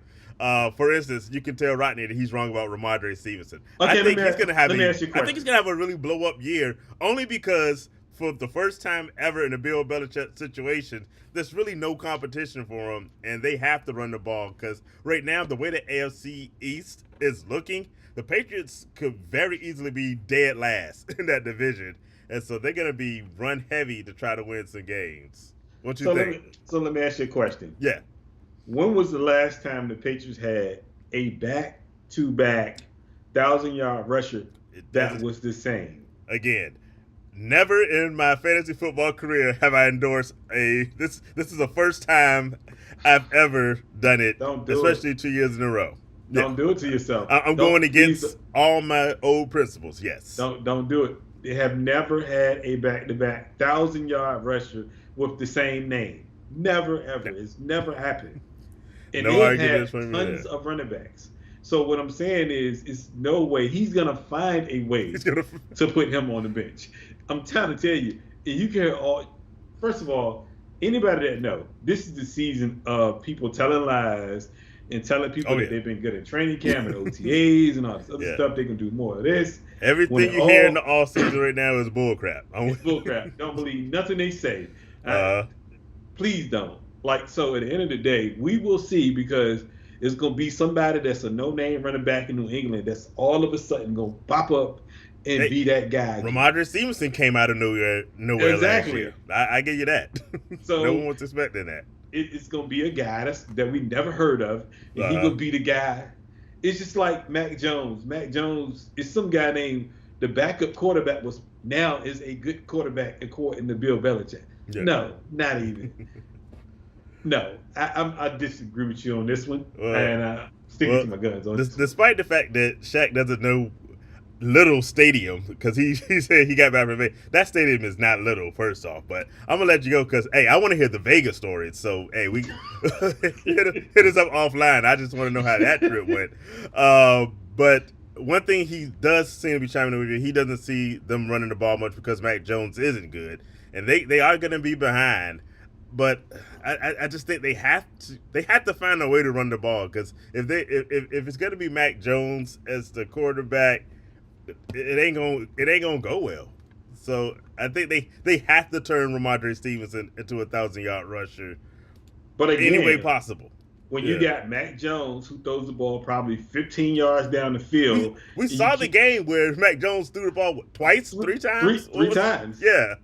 Speaker 2: For instance, you can tell Rodney that he's wrong about Ramondre Stevenson. I think he's gonna have a really blow up year, only because for the first time ever in a Bill Belichick situation, there's really no competition for him, and they have to run the ball because right now the way the AFC East is looking, the Patriots could very easily be dead last in that division, and so they're gonna be run heavy to try to win some games. What you think?
Speaker 1: Let me ask you a question.
Speaker 2: Yeah.
Speaker 1: When was the last time the Patriots had a back-to-back 1,000-yard rusher that was the same?
Speaker 2: Again, never in my fantasy football career have I endorsed this is the first time I've ever done it, especially 2 years in a row.
Speaker 1: Don't do it to yourself.
Speaker 2: I'm going against all my old principles. Yes.
Speaker 1: Don't do it. They have never had a back-to-back 1,000-yard rusher with the same name. Never, ever. It's never happened. And they had tons of running backs. So what I'm saying is no way. He's going to find a way to put him on the bench. I'm trying to tell you. You can first of all, anybody that know, this is the season of people telling lies and telling people
Speaker 2: Oh,
Speaker 1: that
Speaker 2: yeah.
Speaker 1: they've been good at training camp and OTAs and all this other
Speaker 2: Yeah.
Speaker 1: stuff. They can do more of this. When
Speaker 2: Everything
Speaker 1: it
Speaker 2: you hear in
Speaker 1: all
Speaker 2: the off season right now is bullcrap.
Speaker 1: it's bullcrap. Don't believe nothing they say.
Speaker 2: Uh,
Speaker 1: Please don't. Like, so at the end of the day, we will see, because it's going to be somebody that's a no-name running back in New England that's all of a sudden going to pop up and
Speaker 2: Hey,
Speaker 1: be that guy again.
Speaker 2: Ramondre Stevenson came out of nowhere last
Speaker 1: Exactly.
Speaker 2: year. I give you that.
Speaker 1: So
Speaker 2: no one was expecting that.
Speaker 1: it's going to be a guy that we never heard of, and he going to be the guy. It's just like Mac Jones. Mac Jones is some guy named the backup quarterback now is a good quarterback according to Bill Belichick.
Speaker 2: Yeah.
Speaker 1: No, not even. No, I disagree with you on this one, and sticking to my guns on this.
Speaker 2: Despite the fact that Shaq doesn't know Little Stadium, because he said he got back from Vegas. That stadium is not little, first off. But I'm gonna let you go because hey, I want to hear the Vegas stories. So hey, we hit us up offline. I just want to know how that trip went. But one thing he does seem to be chiming in with you, he doesn't see them running the ball much because Mac Jones isn't good, and they are going to be behind. But I just think they have to find a way to run the ball, because if it's going to be Mac Jones as the quarterback, it ain't gonna go well. So I think they have to turn Ramondre Stevenson into a 1,000-yard rusher,
Speaker 1: but again,
Speaker 2: any way possible.
Speaker 1: When you got Mac Jones, who throws the ball probably 15 yards down the field.
Speaker 2: We saw the game where Mac Jones threw the ball twice, three times?
Speaker 1: Three times.
Speaker 2: Yeah.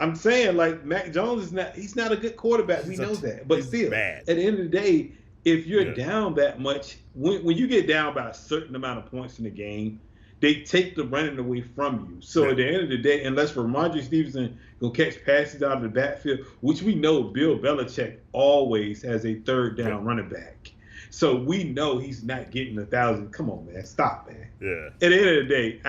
Speaker 1: I'm saying, like, Mac Jones he's not a good quarterback. We know that. But still,
Speaker 2: bad.
Speaker 1: At the end of the day, if you're down that much, when you get down by a certain amount of points in the game, they take the running away from you. So at the end of the day, unless Ramondre Stevenson will catch passes out of the backfield, which we know Bill Belichick always has a third down running back. So we know he's not getting 1,000. Come on, man. Stop, man.
Speaker 2: Yeah.
Speaker 1: At the end of the day,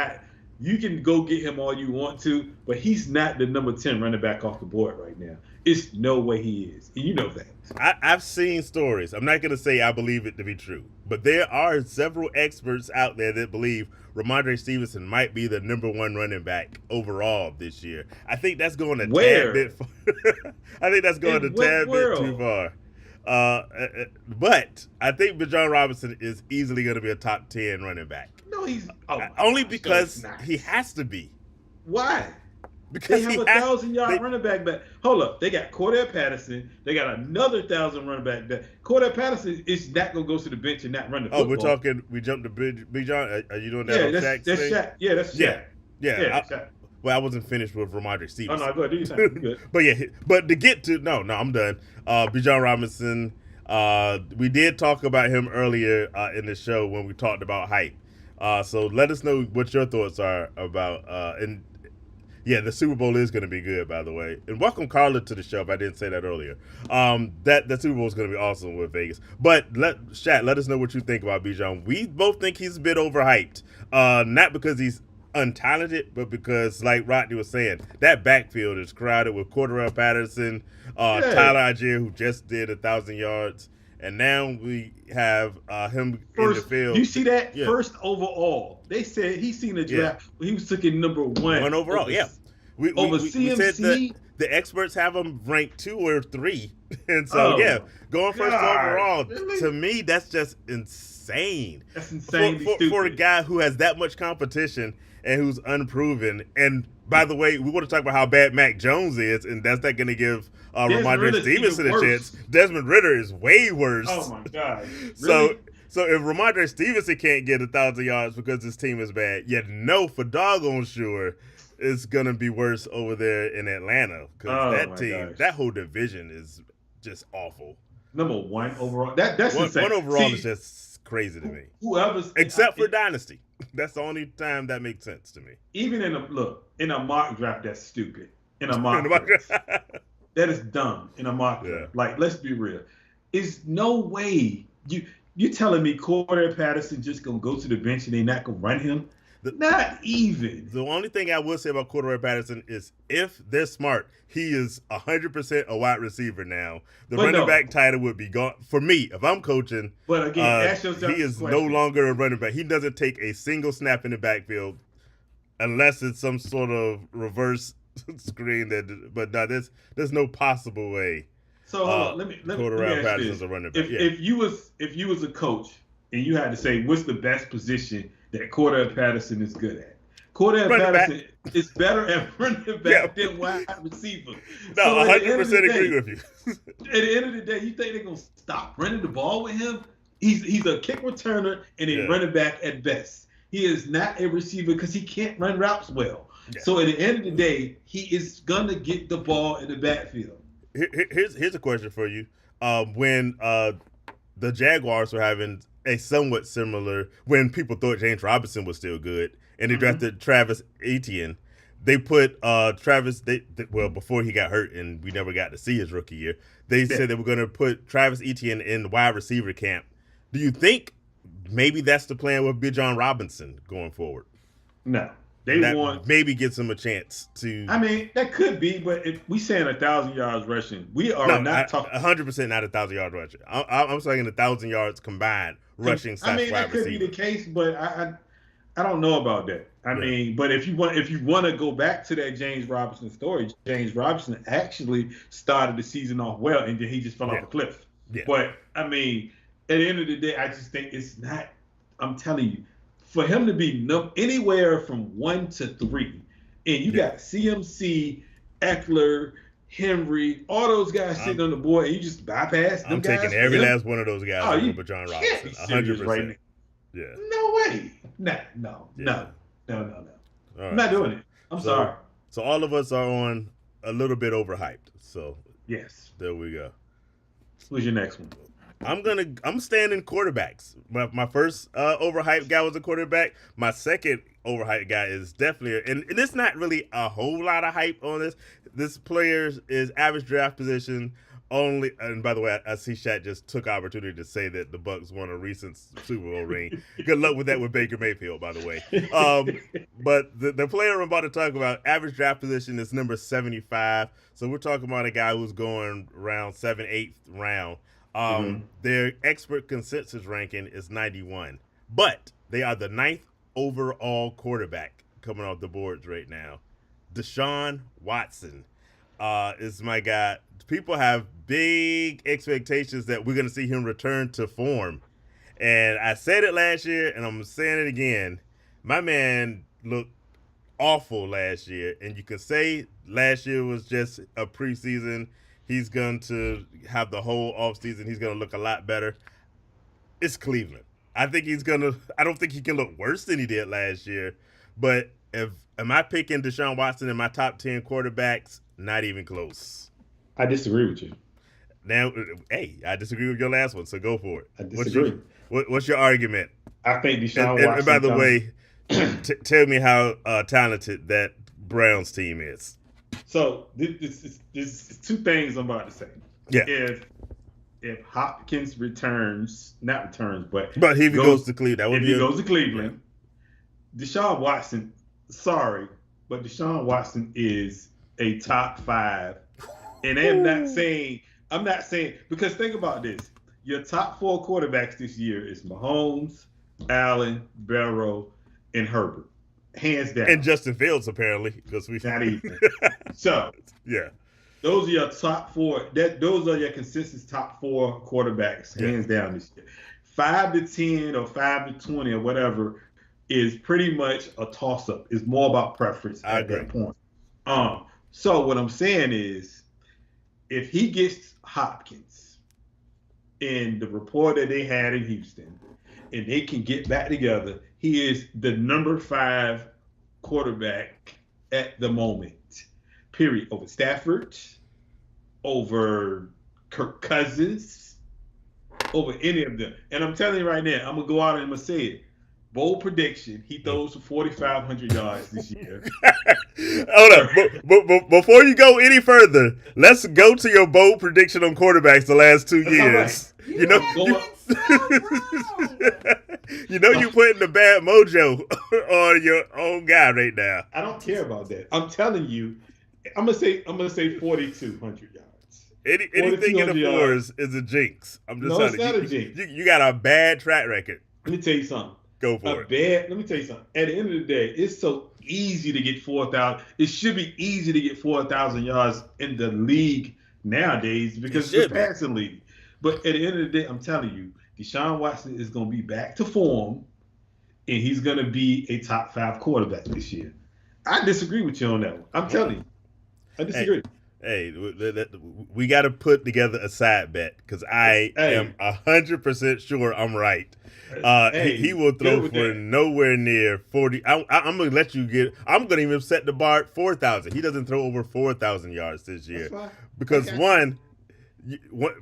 Speaker 1: you can go get him all you want to, but he's not the number 10 running back off the board right now. It's no way he is. And you know that.
Speaker 2: I've seen stories. I'm not going to say I believe it to be true, but there are several experts out there that believe Ramondre Stevenson might be the number 1 running back overall this year. I think that's going a tad bit far. I think that's going a tad bit too far. But I think Bijan Robinson is easily going to be a top 10 running back.
Speaker 1: No, he's
Speaker 2: only because he has to be.
Speaker 1: Why?
Speaker 2: Because
Speaker 1: they have 1,000-yard running back. Hold up, they got Cordell Patterson. They got another 1,000 running back. Cordell Patterson is not gonna go to the bench and not run the football.
Speaker 2: We jumped to Bijan. Are you doing that?
Speaker 1: Yeah, that's Shaq. Yeah, that's Shaq.
Speaker 2: Yeah. Well, I wasn't finished with Ramondre Stevenson.
Speaker 1: Oh no, go ahead. Do your thing. Good.
Speaker 2: but to get to I'm done. Bijan Robinson. We did talk about him earlier in the show when we talked about hype. So let us know what your thoughts are about the Super Bowl is going to be good, by the way. And welcome Carla to the show, if I didn't say that earlier. That Super Bowl is going to be awesome with Vegas. But let us know what you think about Bijan. We both think he's a bit overhyped. Not because he's untalented, but because, like Rodney was saying, that backfield is crowded with Cordell Patterson, Tyler Algier, who just did 1,000 yards. And now we have him in the field.
Speaker 1: You see that? First overall. They said he's seen the draft. He was taken number 1
Speaker 2: overall, We
Speaker 1: CMC.
Speaker 2: said the experts have him ranked 2 or 3. And so, going first overall, really? To me, that's just insane.
Speaker 1: That's insane.
Speaker 2: For a guy who has that much competition and who's unproven. And by the way, we want to talk about how bad Mac Jones is, and that's not going to give Ramondre Stevenson a chance. Desmond Ridder is way worse.
Speaker 1: Oh my God! Really?
Speaker 2: So if Ramondre Stevenson can't get 1,000 yards because his team is bad, you know for doggone sure it's gonna be worse over there in Atlanta, because that team, that whole division is just awful.
Speaker 1: Number 1 overall. That's insane.
Speaker 2: 1 overall is just crazy to me. Except for Dynasty. That's the only time that makes sense to me.
Speaker 1: Even in a mock draft, that's stupid. In a mock draft. That is dumb in a mock draft. Like, let's be real. There's no way you telling me Cordell Patterson just gonna go to the bench and they not gonna run him? Not even.
Speaker 2: The only thing I will say about Cordell Patterson is if they're smart, he is 100% a wide receiver now. The running back title would be gone. For me, if I'm coaching,
Speaker 1: but again, ask yourself
Speaker 2: he is no longer a running back. He doesn't take a single snap in the backfield unless it's some sort of reverse screen. But no, there's no possible way.
Speaker 1: So hold on, let me
Speaker 2: Cordell
Speaker 1: ask you
Speaker 2: Patterson's
Speaker 1: this:
Speaker 2: a running back.
Speaker 1: if you was a coach and you had to say what's the best position that Cordell Patterson is good at, Cordell
Speaker 2: Running back.
Speaker 1: Patterson is better at running back than wide receiver.
Speaker 2: No,
Speaker 1: So at the end of the
Speaker 2: 100%
Speaker 1: day,
Speaker 2: agree with you.
Speaker 1: at the end of the day, you think they're gonna stop running the ball with him? He's a kick returner and a running back at best. He is not a receiver because he can't run routes well. Yeah. So at the end of the day, he is gonna get the ball in the backfield.
Speaker 2: Here's a question for you. When the Jaguars were having a somewhat similar, when people thought James Robinson was still good, and they drafted Travis Etienne, they put Travis. Well, before he got hurt, and we never got to see his rookie year, they said they were going to put Travis Etienne in the wide receiver camp. Do you think maybe that's the plan with Bijan Robinson going forward?
Speaker 1: No.
Speaker 2: They want maybe gives him a chance to.
Speaker 1: I mean, that could be, but if we saying 1,000 yards rushing, we are not talking
Speaker 2: 100% not 1,000 yards rushing. I'm saying 1,000 yards combined rushing.
Speaker 1: I mean, that could be the case, but I don't know about that. I mean, but if you want to go back to that James Robinson story, James Robinson actually started the season off well, and then he just fell off a cliff. Yeah. But I mean, at the end of the day, I just think it's not. I'm telling you. For him to be anywhere from 1 to 3, and you got CMC, Eckler, Henry, all those guys sitting on the board, and you just bypass them guys.
Speaker 2: I'm taking every last one of those guys over John Robinson. 100%.
Speaker 1: Right, yeah. No way. No. I'm not doing it. I'm sorry.
Speaker 2: So all of us are on a little bit overhyped. So
Speaker 1: yes,
Speaker 2: there we go.
Speaker 1: Who's your next one?
Speaker 2: I'm staying in quarterbacks. My first overhyped guy was a quarterback. My second overhyped guy is definitely, and it's not really a whole lot of hype on this. This player is average draft position only. And by the way, I see Shaq just took opportunity to say that the Bucs won a recent Super Bowl ring. Good luck with that with Baker Mayfield, by the way. But the player I'm about to talk about, average draft position is number 75. So we're talking about a guy who's going around 7th, 8th round. Their expert consensus ranking is 91, but they are the 9th overall quarterback coming off the boards right now. Deshaun Watson is my guy. People have big expectations that we're going to see him return to form, and I said it last year, and I'm saying it again. My man looked awful last year, and you can say last year was just a preseason. He's going to have the whole offseason. He's going to look a lot better. It's Cleveland. I don't think he can look worse than he did last year. But am I picking Deshaun Watson in my top 10 quarterbacks? Not even close.
Speaker 1: I disagree with you.
Speaker 2: Now, hey, I disagree with your last one, so go for it.
Speaker 1: I disagree.
Speaker 2: What's your argument?
Speaker 1: I think Deshaun Watson.
Speaker 2: And by the way, tell me how talented that Browns team is.
Speaker 1: So there's two things I'm about to say.
Speaker 2: Yeah.
Speaker 1: If Hopkins but
Speaker 2: he goes to Cleveland,
Speaker 1: goes to Cleveland, Deshaun Watson. Sorry, but Deshaun Watson is a top 5, and I'm not saying because think about this: your top 4 quarterbacks this year is Mahomes, Allen, Burrow, and Herbert. Hands down.
Speaker 2: And Justin Fields, apparently, because we
Speaker 1: not even. So
Speaker 2: yeah,
Speaker 1: those are your top 4. Those are your consistent top 4 quarterbacks, hands down this year. 5 to 10 or 5 to 20 or whatever is pretty much a toss-up. It's more about preference at that point. So what I'm saying is, if he gets Hopkins in the rapport that they had in Houston, and they can get back together, he is the number 5 quarterback at the moment, period. Over Stafford, over Kirk Cousins, over any of them. And I'm telling you right now, I'm going to go out and I'm going to say it. Bold prediction, he throws for 4,500 yards this year.
Speaker 2: Hold up. But before you go any further, let's go to your bold prediction on quarterbacks the last 2 years.
Speaker 3: Right.
Speaker 2: You know you putting the bad mojo on your own guy right now.
Speaker 1: I don't care about that. I'm telling you, I'm gonna say 4,200 yards.
Speaker 2: Anything in the fours is a jinx. I'm just
Speaker 1: it's not a jinx.
Speaker 2: You got a bad track record.
Speaker 1: Let me tell you something.
Speaker 2: Go for it.
Speaker 1: Let me tell you something. At the end of the day, it's so easy to get 4,000. It should be easy to get 4,000 yards in the league. nowadays
Speaker 2: He
Speaker 1: because it's
Speaker 2: should
Speaker 1: a
Speaker 2: be.
Speaker 1: passing league. But at the end of the day, I'm telling you, Deshaun Watson is going to be back to form, and he's going to be a top 5 quarterback this year. I disagree with you on that one. I'm telling you, I
Speaker 2: Hey,
Speaker 1: disagree.
Speaker 2: hey, we got to put together a side bet because I am
Speaker 1: Hey,
Speaker 2: 100% sure I'm right. He
Speaker 1: hey,
Speaker 2: will
Speaker 1: good
Speaker 2: throw
Speaker 1: with
Speaker 2: for
Speaker 1: that.
Speaker 2: nowhere near 40. I'm gonna let you get. I'm gonna even set the bar at 4,000. He doesn't throw over 4,000 yards this
Speaker 1: That's
Speaker 2: year
Speaker 1: fine. I
Speaker 2: because
Speaker 1: got you.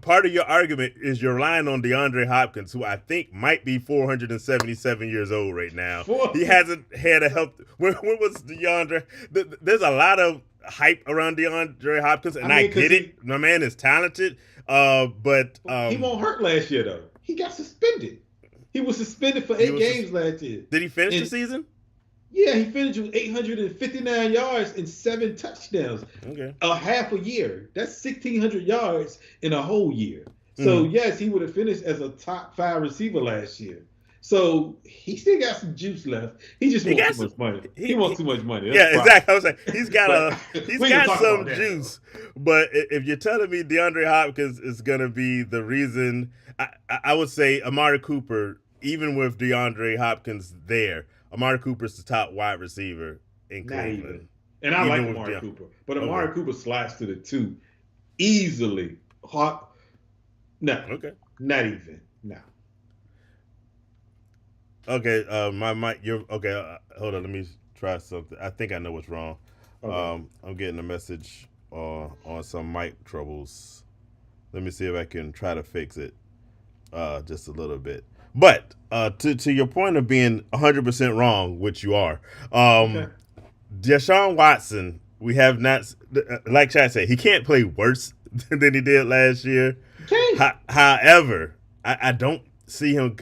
Speaker 2: part of your argument is you're relying on DeAndre Hopkins, who I think might be 477 years old right now.
Speaker 1: Four.
Speaker 2: He hasn't had a health. When was DeAndre? There's a lot of hype around DeAndre Hopkins,
Speaker 1: I
Speaker 2: and I
Speaker 1: mean, because
Speaker 2: get it. My man is talented, but
Speaker 1: he won't hurt last year though. He got suspended. He was suspended for
Speaker 2: he
Speaker 1: 8
Speaker 2: was.
Speaker 1: games last year.
Speaker 2: Did he finish the
Speaker 1: And
Speaker 2: season?
Speaker 1: yeah, he finished with 859 yards and 7 touchdowns.
Speaker 2: Okay.
Speaker 1: A half a year. That's 1,600 yards in a whole year. So
Speaker 2: Mhm.
Speaker 1: yes, he would have finished as a top 5 receiver last year. So he still got some juice left. He just
Speaker 2: He
Speaker 1: wants
Speaker 2: got
Speaker 1: too
Speaker 2: some.
Speaker 1: much money. He
Speaker 2: He
Speaker 1: wants too much money. That's
Speaker 2: Yeah,
Speaker 1: the problem.
Speaker 2: exactly. I was like,
Speaker 1: But
Speaker 2: he's
Speaker 1: we ain't gonna
Speaker 2: got
Speaker 1: talk
Speaker 2: some
Speaker 1: about that though.
Speaker 2: juice, but if you're telling me DeAndre Hopkins is gonna be the reason, I would say Amari Cooper, even with DeAndre Hopkins there, Amari Cooper's the top wide receiver in
Speaker 1: Not even.
Speaker 2: Cleveland,
Speaker 1: And I like
Speaker 2: even with
Speaker 1: Amari
Speaker 2: DeAndre.
Speaker 1: Cooper, but
Speaker 2: Okay,
Speaker 1: Amari Cooper slides to the 2 easily. Hot. No,
Speaker 2: okay,
Speaker 1: not even. No.
Speaker 2: okay. My mic. You're okay. Hold on. Let me try something. I think I know what's wrong.
Speaker 1: Okay.
Speaker 2: I'm getting a message on some mic troubles. Let me see if I can try to fix it just a little bit. But to your point of being 100% wrong, which you are,
Speaker 1: Okay.
Speaker 2: Deshaun Watson, we have not, like Chad said, he can't play worse than he did last year.
Speaker 1: Okay.
Speaker 2: However, I don't see him.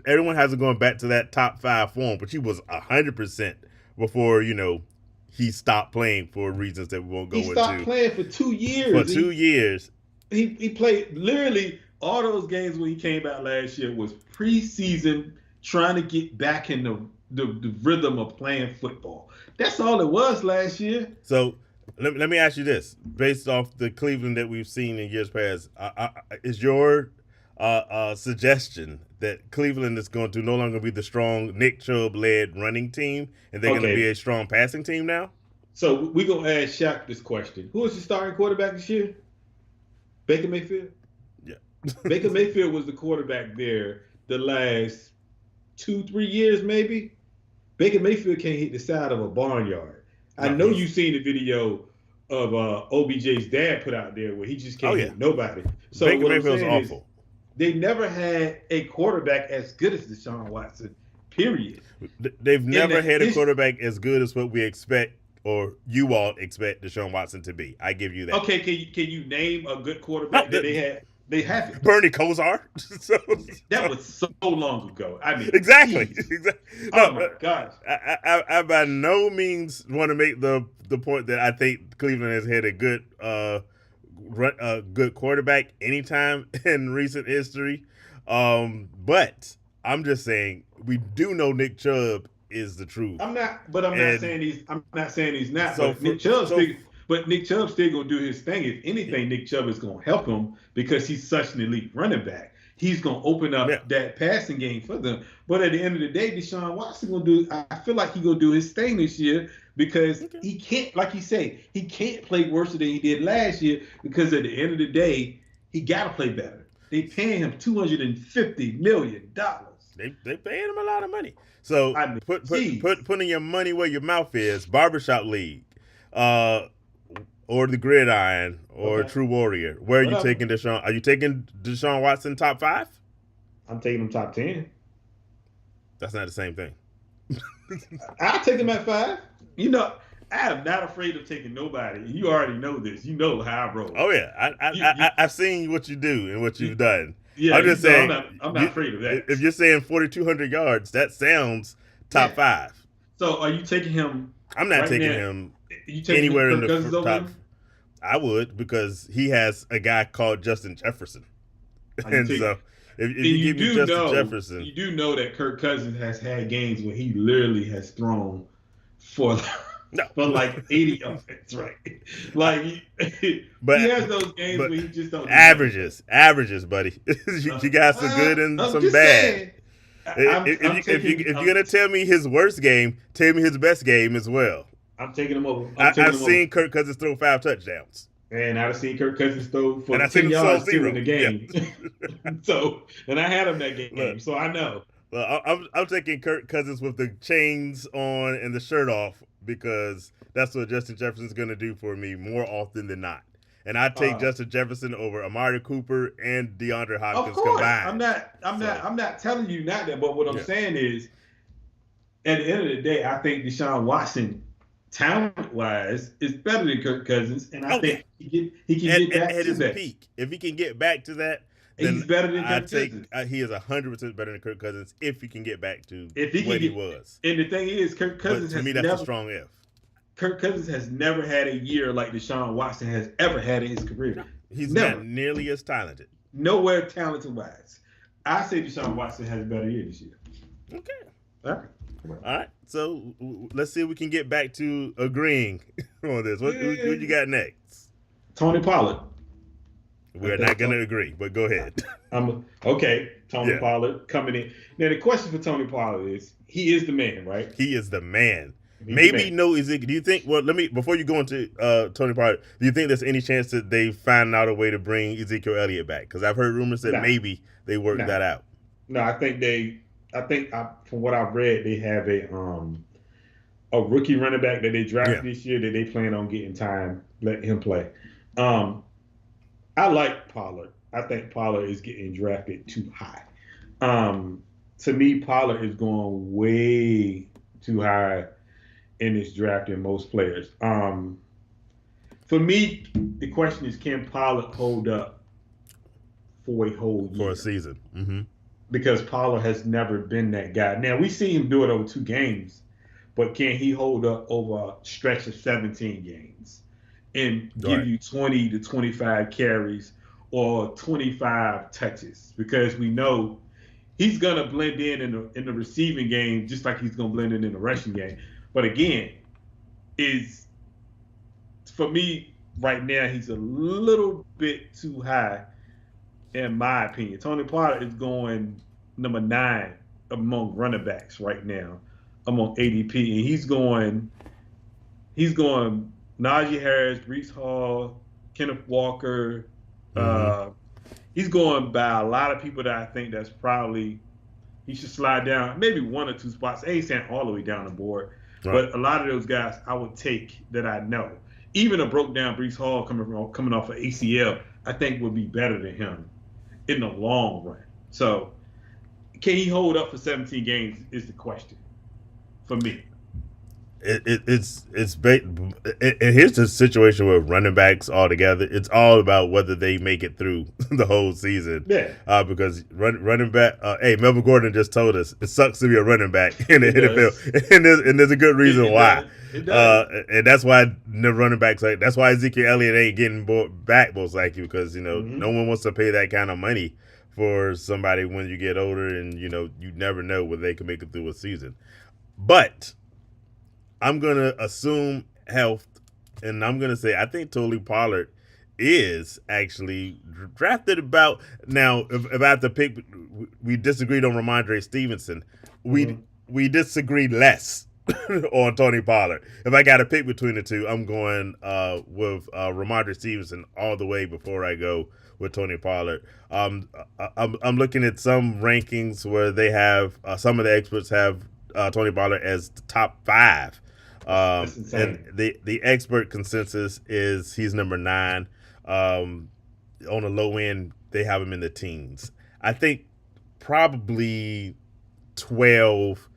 Speaker 2: Everyone has him going back to that top 5 form, but he was 100% before he stopped playing for reasons that we won't go
Speaker 1: He stopped
Speaker 2: into
Speaker 1: playing for 2
Speaker 2: for
Speaker 1: years.
Speaker 2: 2 years.
Speaker 1: He played literally all those games when he came out last year was preseason trying to get back in the rhythm of playing football. That's all it was last year.
Speaker 2: So let me ask you this: based off the Cleveland that we've seen in years past, is your suggestion that Cleveland is going to no longer be the strong Nick Chubb led running team, and they're going to be
Speaker 1: Okay.
Speaker 2: a strong passing team now?
Speaker 1: So we're gonna ask Shaq this question. Who is the starting quarterback this year? Baker Mayfield?
Speaker 2: Yeah.
Speaker 1: Baker Mayfield was the quarterback there the last 2, 3 years, maybe. Baker Mayfield can't hit the side of a barnyard. I
Speaker 2: No,
Speaker 1: know
Speaker 2: he's.
Speaker 1: you've seen the video of OBJ's dad put out there where he just
Speaker 2: Oh
Speaker 1: can't
Speaker 2: yeah,
Speaker 1: hit nobody. So
Speaker 2: Baker
Speaker 1: what I'm
Speaker 2: Mayfield's
Speaker 1: saying is
Speaker 2: awful.
Speaker 1: they never had a quarterback as good as Deshaun Watson, period.
Speaker 2: They've
Speaker 1: In
Speaker 2: never
Speaker 1: the
Speaker 2: had a
Speaker 1: his,
Speaker 2: quarterback as good as what we expect, or you all expect Deshaun Watson to be. I give you that.
Speaker 1: okay, can you name a good
Speaker 2: No,
Speaker 1: quarterback that they had? They haven't.
Speaker 2: Bernie Kosar.
Speaker 1: That
Speaker 2: So
Speaker 1: was so long ago. I mean,
Speaker 2: exactly.
Speaker 1: geez.
Speaker 2: No,
Speaker 1: Oh my gosh.
Speaker 2: I by no means want to make the point that I think Cleveland has had a good quarterback anytime in recent history. But I'm just saying we do know Nick Chubb is the truth,
Speaker 1: I'm not
Speaker 2: and
Speaker 1: saying he's. I'm not saying he's not.
Speaker 2: so
Speaker 1: But
Speaker 2: for
Speaker 1: Nick Chubb
Speaker 2: so
Speaker 1: still. But Nick Chubb still gonna do his thing. If anything, Nick Chubb is gonna help him because he's such an elite running back. He's gonna open
Speaker 2: yeah.
Speaker 1: up that passing game for them. But at the end of the day, Deshaun Watson gonna do. I feel like he gonna do his thing this year because
Speaker 2: Okay.
Speaker 1: he can't, like you say, he can't play worse than he did last year because at the end of the day, he gotta play better. They paying him $250 million.
Speaker 2: They paying him a lot of money. So
Speaker 1: I mean, geez.
Speaker 2: putting your money where your mouth is. Barbershop League, uh, or the Gridiron, or
Speaker 1: Okay.
Speaker 2: True Warrior. Where are you
Speaker 1: Whatever.
Speaker 2: taking Deshaun? Are you taking Deshaun Watson top 5?
Speaker 1: I'm taking him top 10.
Speaker 2: That's not the same thing.
Speaker 1: I'll take him at 5. You know, I am not afraid of taking nobody. You already know this. You know how I roll.
Speaker 2: Oh yeah, I've seen what you do and what you've done.
Speaker 1: Yeah,
Speaker 2: I'm just
Speaker 1: you know,
Speaker 2: saying.
Speaker 1: I'm not afraid of that.
Speaker 2: If you're saying 4,200 yards, that sounds top
Speaker 1: Yeah.
Speaker 2: 5.
Speaker 1: So are you taking him
Speaker 2: I'm not
Speaker 1: right
Speaker 2: taking
Speaker 1: now?
Speaker 2: him
Speaker 1: You taking
Speaker 2: anywhere in
Speaker 1: Kirk
Speaker 2: the
Speaker 1: Cousins over
Speaker 2: top.
Speaker 1: him?
Speaker 2: I would, because he has a guy called Justin Jefferson,
Speaker 1: Are you
Speaker 2: and
Speaker 1: taking,
Speaker 2: so if
Speaker 1: and
Speaker 2: you give me Justin Jefferson,
Speaker 1: you do know that Kirk Cousins has had games when he literally has thrown for
Speaker 2: No.
Speaker 1: but like 80 offense, right? Like he has those games
Speaker 2: but
Speaker 1: where he just don't do
Speaker 2: averages, buddy. You got some good and
Speaker 1: I'm
Speaker 2: some
Speaker 1: just
Speaker 2: bad.
Speaker 1: saying. I'm taking.
Speaker 2: If you're gonna tell me his worst game, tell me his best game as well.
Speaker 1: I'm taking him over.
Speaker 2: I've seen Kirk Cousins throw 5 touchdowns.
Speaker 1: And I've seen Kirk Cousins throw for
Speaker 2: And I
Speaker 1: 10 yards too in the
Speaker 2: 0.
Speaker 1: game.
Speaker 2: Yeah.
Speaker 1: So, and I had him that game,
Speaker 2: Look,
Speaker 1: so I know.
Speaker 2: Well, I'm taking Kirk Cousins with the chains on and the shirt off because that's what Justin Jefferson's going to do for me more often than not. And I take Justin Jefferson over Amari Cooper and DeAndre Hopkins
Speaker 1: of course,
Speaker 2: combined.
Speaker 1: I'm not telling you not that, but what I'm saying is, at the end of the day, I think Deshaun Watson, talent-wise, is better than Kirk Cousins, and I think he can get back
Speaker 2: at
Speaker 1: to
Speaker 2: his
Speaker 1: that.
Speaker 2: peak. If he can get back to that,
Speaker 1: he's better than Kirk Cousins.
Speaker 2: He is 100% better than Kirk Cousins if he can get back to
Speaker 1: what
Speaker 2: he was.
Speaker 1: And the thing is, Kirk Cousins
Speaker 2: to me, that's a strong if.
Speaker 1: Kirk Cousins has never had a year like Deshaun Watson has ever had in his career.
Speaker 2: No, he's
Speaker 1: never.
Speaker 2: Not nearly as talented.
Speaker 1: Nowhere talented-wise. I say Deshaun Watson has a better year this year.
Speaker 2: Okay.
Speaker 1: All
Speaker 2: right. So let's see if we can get back to agreeing on this. What you got next?
Speaker 1: Tony Pollard.
Speaker 2: We're not going to agree, but go ahead.
Speaker 1: Okay. Tony Pollard coming in. Now, the question for Tony Pollard is, he is the man, right?
Speaker 2: He is the man. Maybe no Ezekiel. Do you think? Well, before you go into Tony Pollard, do you think there's any chance that they find out a way to bring Ezekiel Elliott back? Because I've heard rumors that maybe they work that out.
Speaker 1: No, I think from what I've read, they have a rookie running back that they drafted this year that they plan on getting time, letting him play. I like Pollard. I think Pollard is getting drafted too high. To me, Pollard is going way too high in this draft than most players. For me, the question is, can Pollard hold up for a whole year?
Speaker 2: For a season. Mm-hmm.
Speaker 1: Because Pollard has never been that guy. Now, we see him do it over 2 games, but can he hold up over a stretch of 17 games and give you 20 to 25 carries or 25 touches? Because we know he's going to blend in the receiving game just like he's going to blend in the rushing game. But again, for me right now, he's a little bit too high, in my opinion. Tony Pollard is going number 9 among running backs right now, among ADP, and he's going Najee Harris, Breece Hall, Kenneth Walker. He's going by a lot of people that I think that's probably he should slide down maybe 1 or 2 spots. I ain't saying all the way down the board. Right. But a lot of those guys I would take that I know. Even a broke down Breece Hall coming off of ACL, I think would be better than him in the long run. So, can he hold up for 17 games is the question for me.
Speaker 2: Here's the situation with running backs altogether. It's all about whether they make it through the whole season.
Speaker 1: Yeah.
Speaker 2: Because running back, Melvin Gordon just told us it sucks to be a running back in the NFL, and there's a good reason why.
Speaker 1: It does.
Speaker 2: And that's why the running backs that's why Ezekiel Elliott ain't getting back most likely because no one wants to pay that kind of money for somebody when you get older and you never know whether they can make it through a season. But I'm going to assume health, and I'm going to say I think Tony Pollard is actually drafted about – now, if I have to pick – we disagreed on Ramondre Stevenson. We disagreed less on Tony Pollard. If I got to pick between the two, I'm going with Ramondre Stevenson all the way before I go with Tony Pollard. I'm looking at some rankings where they have some of the experts have Tony Pollard as the top 5. And the expert consensus is he's number 9. On the low end, they have him in the teens. I think probably 12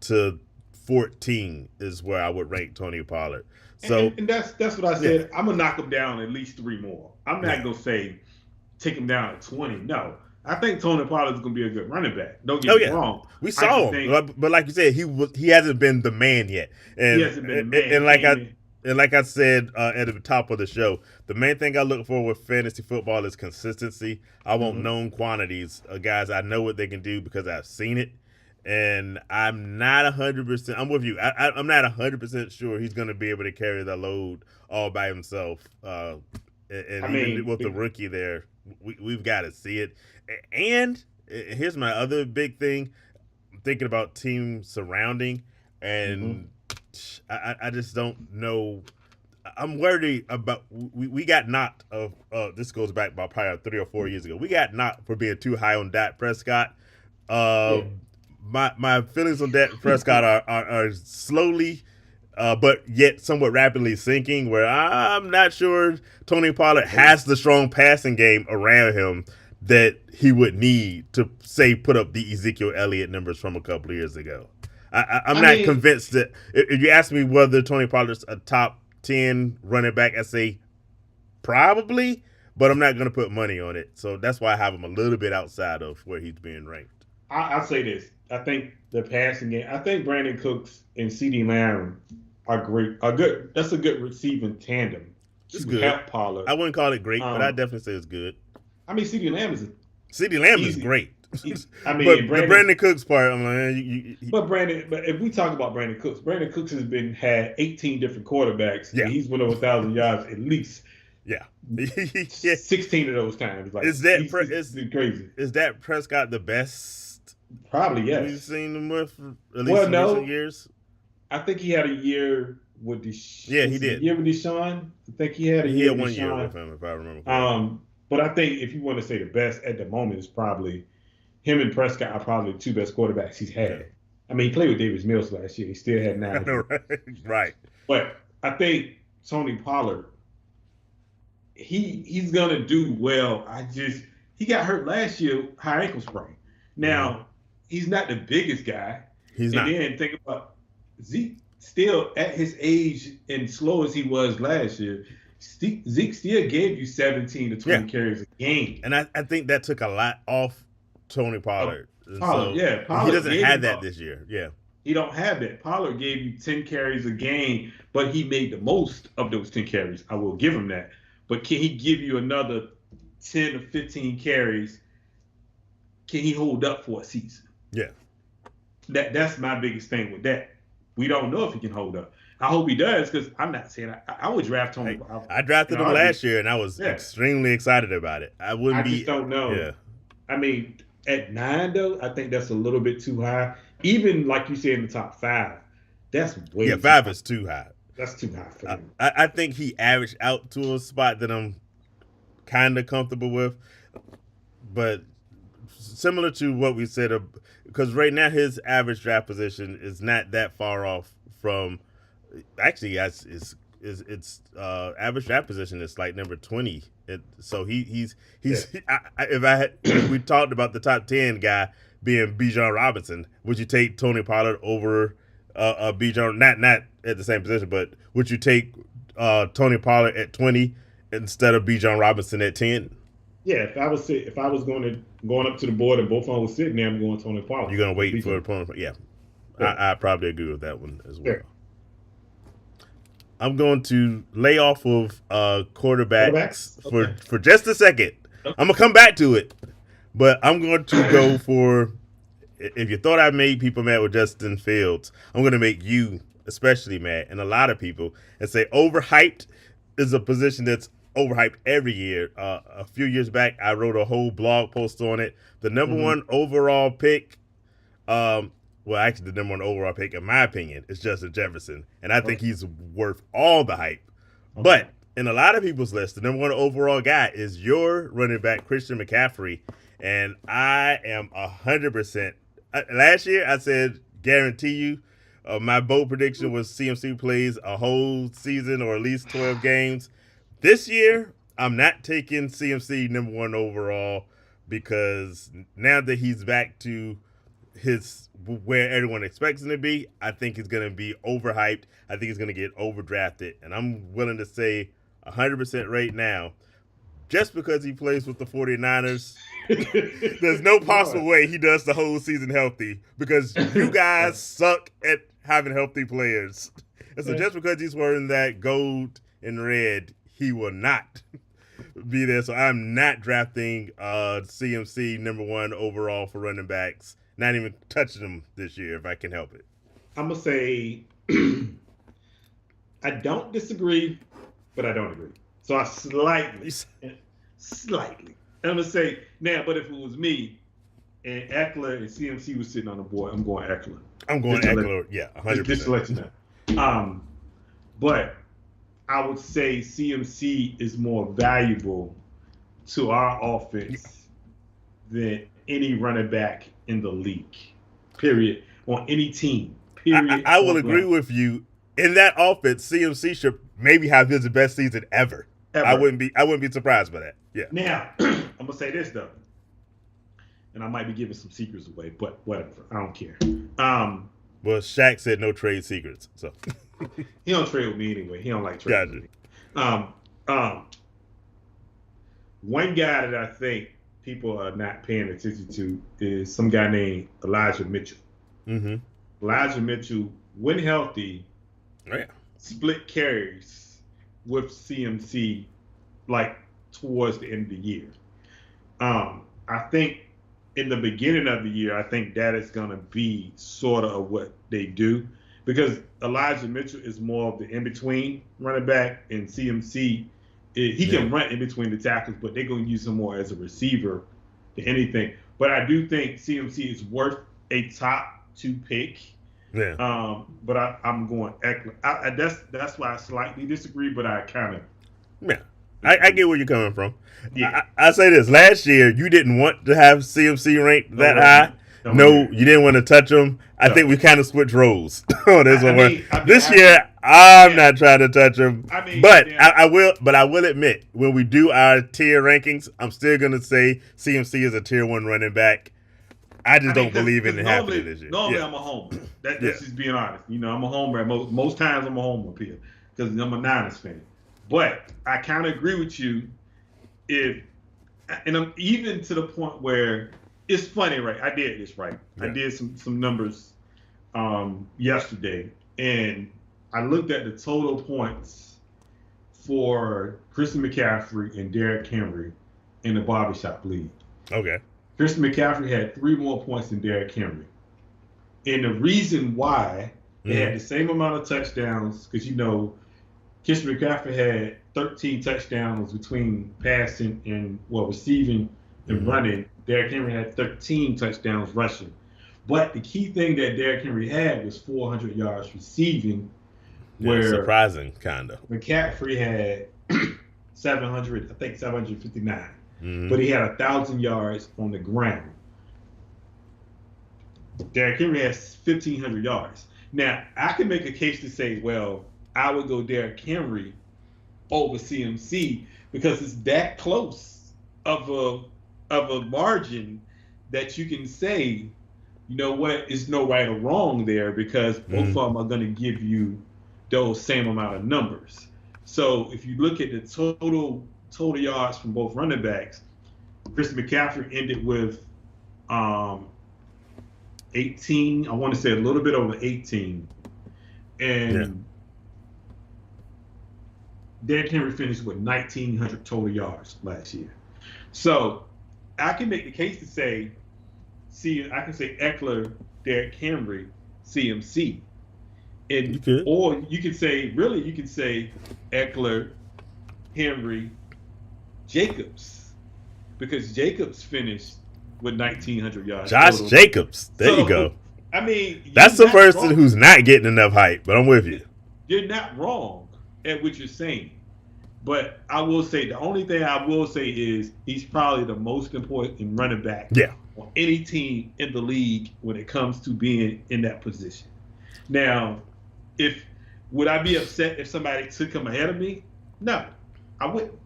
Speaker 2: to 14 is where I would rank Tony Pollard. So
Speaker 1: and that's what I said. I'm gonna knock him down at least 3 more. I'm not gonna say take him down at 20. No. I think Tony Pollard is going to be a good running back. Don't get me wrong.
Speaker 2: We saw him, but like you said, he hasn't been the man yet. And,
Speaker 1: he hasn't been the man.
Speaker 2: And like I said at the top of the show, the main thing I look for with fantasy football is consistency. I want known quantities of guys. I know what they can do because I've seen it. and I'm not 100%. I'm with you. I'm not 100% sure he's going to be able to carry the load all by himself. And
Speaker 1: I
Speaker 2: even
Speaker 1: mean,
Speaker 2: with the rookie there, we've got to see it. And here's my other big thing: I'm thinking about team surrounding, and I just don't know. I'm worried about we got knocked of this goes back about probably 3 or 4 years ago. We got knocked for being too high on Dak Prescott.
Speaker 1: yeah.
Speaker 2: My feelings on Dak Prescott are slowly but yet somewhat rapidly sinking, where I'm not sure Tony Pollard has the strong passing game around him that he would need to, say, put up the Ezekiel Elliott numbers from a couple of years ago. I'm
Speaker 1: I
Speaker 2: not
Speaker 1: mean,
Speaker 2: convinced that if you ask me whether Tony Pollard's a top 10 running back, I say probably, but I'm not going to put money on it. So that's why I have him a little bit outside of where he's being ranked.
Speaker 1: I'll say this. I think the passing game. I think Brandon Cooks and CeeDee Lamb are great. Are good. That's a good receiving tandem
Speaker 2: It's
Speaker 1: to
Speaker 2: good.
Speaker 1: help Pollard.
Speaker 2: I wouldn't call it great, but I
Speaker 1: Um,
Speaker 2: definitely say it's good.
Speaker 1: I mean, CeeDee Lamb is
Speaker 2: CeeDee Lamb is
Speaker 1: easy.
Speaker 2: great.
Speaker 1: I mean,
Speaker 2: But the Brandon Cooks part, I'm like,
Speaker 1: But if we talk about Brandon Cooks has had 18 different quarterbacks,
Speaker 2: Yeah.
Speaker 1: and he's went over 1,000 yards at least
Speaker 2: yeah.
Speaker 1: 16 of those times. Like,
Speaker 2: Is that
Speaker 1: it's crazy?
Speaker 2: Is that Prescott the best
Speaker 1: Probably yes.
Speaker 2: we've seen him with, at least
Speaker 1: Well,
Speaker 2: in
Speaker 1: no.
Speaker 2: recent years?
Speaker 1: I think he had a year with
Speaker 2: Yeah, he did.
Speaker 1: A year with Deshaun. I think he had a
Speaker 2: He
Speaker 1: year
Speaker 2: had
Speaker 1: with
Speaker 2: 1 year
Speaker 1: Deshaun.
Speaker 2: with him, if I remember correctly.
Speaker 1: But I think if you want to say the best at the moment, is probably him and Prescott are probably the two best quarterbacks he's had.
Speaker 2: Yeah.
Speaker 1: I mean, he played with Davis Mills last year. He still had 9.
Speaker 2: I know, right? Right.
Speaker 1: But I think Tony Pollard, he's gonna do well. He got hurt last year, high ankle sprain. Now he's not the biggest guy.
Speaker 2: He's not.
Speaker 1: And then think about Zeke, still at his age and slow as he was last year. Zeke still gave you 17 to 20 carries a game.
Speaker 2: And I think that took a lot off Tony Pollard.
Speaker 1: Pollard
Speaker 2: he doesn't have that this year. Yeah.
Speaker 1: He don't have that. Pollard gave you 10 carries a game, but he made the most of those 10 carries. I will give him that. But can he give you another 10 or 15 carries? Can he hold up for a season?
Speaker 2: Yeah.
Speaker 1: That's my biggest thing with that. We don't know if he can hold up. I hope he does, because I'm not saying I would draft Tony.
Speaker 2: I drafted him last year, and I was extremely excited about it. I just
Speaker 1: don't know.
Speaker 2: Yeah.
Speaker 1: I mean, at 9, though, I think that's a little bit too high. Even like you said in the top 5, that's way too
Speaker 2: 5
Speaker 1: high.
Speaker 2: is too high.
Speaker 1: That's too high for him.
Speaker 2: I think he averaged out to a spot that I'm kind of comfortable with, but similar to what we said, because right now his average draft position is not that far off from. Actually, it's average draft position is like number 20. So he's if we talked about the top 10 guy being Bijan Robinson, would you take Tony Pollard over Bijan? Not at the same position, but would you take Tony Pollard at 20 instead of Bijan Robinson at 10?
Speaker 1: Yeah, if I was going up to the board and both of them was sitting there, I'm going Tony Pollard.
Speaker 2: You're gonna wait for Tony. Yeah. I probably agree with that one as well.
Speaker 1: Yeah.
Speaker 2: I'm going to lay off of quarterbacks for just a second.
Speaker 1: Okay.
Speaker 2: I'm gonna come back to it, but I'm going to go for. If you thought I made people mad with Justin Fields, I'm going to make you especially mad, and a lot of people, and say overhyped is a position that's overhyped every year. A few years back, I wrote a whole blog post on it. The number one overall pick, actually the number one overall pick, in my opinion, is Justin Jefferson, and I think he's worth all the hype. Okay. But in a lot of people's list, the number one overall guy is your running back, Christian McCaffrey, and I am 100%. Last year, I said, guarantee you, my bold prediction was CMC plays a whole season or at least 12 games. This year, I'm not taking CMC number one overall, because now that he's back to where everyone expects him to be, I think he's going to be overhyped. I think he's going to get overdrafted. And I'm willing to say 100% right now, just because he plays with the 49ers, there's no possible way he does the whole season healthy, because you guys suck at having healthy players. And so just because he's wearing that gold and red, he will not be there. So I'm not drafting CMC #1 overall for running backs. Not even touching them this year if I can help it.
Speaker 1: I'm gonna say I don't disagree, but I don't agree. So I slightly. I'm gonna say now, but if it was me and Eckler and CMC was sitting on the board, I'm going Eckler.
Speaker 2: I'm going Eckler, yeah, 100%.
Speaker 1: Just to let you know. But I would say CMC is more valuable to our offense than any running back in the league. Period. On any team. Period.
Speaker 2: I will agree with you. In that offense, CMC should maybe have his best season ever. I wouldn't be surprised by that. Yeah.
Speaker 1: Now, I'm gonna say this though, and I might be giving some secrets away, but whatever. I don't care.
Speaker 2: Well, Shaq said no trade secrets, so
Speaker 1: he don't trade with me anyway. He don't like trading with me. One guy that I think people are not paying attention to is some guy named Elijah Mitchell.
Speaker 2: Mm-hmm.
Speaker 1: Elijah Mitchell, when healthy, split carries with CMC like towards the end of the year. I think in the beginning of the year, I think that is going to be sort of what they do because Elijah Mitchell is more of the in-between running back, and CMC, he can run in between the tackles, but they're going to use him more as a receiver than anything. But I do think CMC is worth a top 2 pick.
Speaker 2: Yeah.
Speaker 1: But I'm going Eckler. That's why I slightly disagree, but I kind of.
Speaker 2: Yeah. I get where you're coming from. Yeah. I say this. Last year, you didn't want to have CMC ranked that high. No, you didn't want to touch him. I think we kind of switched roles on this one. This year, I'm not trying to touch him. I will admit, when we do our tier rankings, I'm still going to say CMC is a tier 1 running back. I just don't believe in it happening this year.
Speaker 1: Normally, I'm a homer. That's just being honest. You know, I'm a homer. Most times, I'm a homer up here because I'm a Niners fan. But I kind of agree with you. And I'm even to the point where it's funny, right? I did this, right? Yeah. I did some numbers yesterday, and I looked at the total points for Christian McCaffrey and Derrick Henry in the barbershop league.
Speaker 2: Okay.
Speaker 1: Christian McCaffrey had 3 more points than Derrick Henry. And the reason why they had the same amount of touchdowns, because, you know, Christian McCaffrey had 13 touchdowns between passing and, receiving and running. Derrick Henry had 13 touchdowns rushing. But the key thing that Derrick Henry had was 400 yards receiving, where
Speaker 2: surprising, kind of.
Speaker 1: McCaffrey had 759. But he had 1,000 yards on the ground. Derrick Henry has 1,500 yards. Now, I can make a case to say, well, I would go Derrick Henry over CMC because it's that close of a margin that you can say, you know what, it's no right or wrong there because both of them are going to give you those same amount of numbers. So if you look at the total yards from both running backs, Christian McCaffrey ended with 18. I want to say a little bit over 18. And Derrick Henry finished with 1,900 total yards last year. So I can make the case to say, I can say Eckler, Derrick Henry, CMC. Or you can say Eckler, Henry, Jacobs, because Jacobs finished with 1,900 yards.
Speaker 2: Josh total. Jacobs, there you go.
Speaker 1: I mean,
Speaker 2: that's the person who's not getting enough hype, but I'm with you.
Speaker 1: You're not wrong at what you're saying, but I will say the only thing I will say is he's probably the most important running back on any team in the league when it comes to being in that position. Now, would I be upset if somebody took him ahead of me? No, I wouldn't.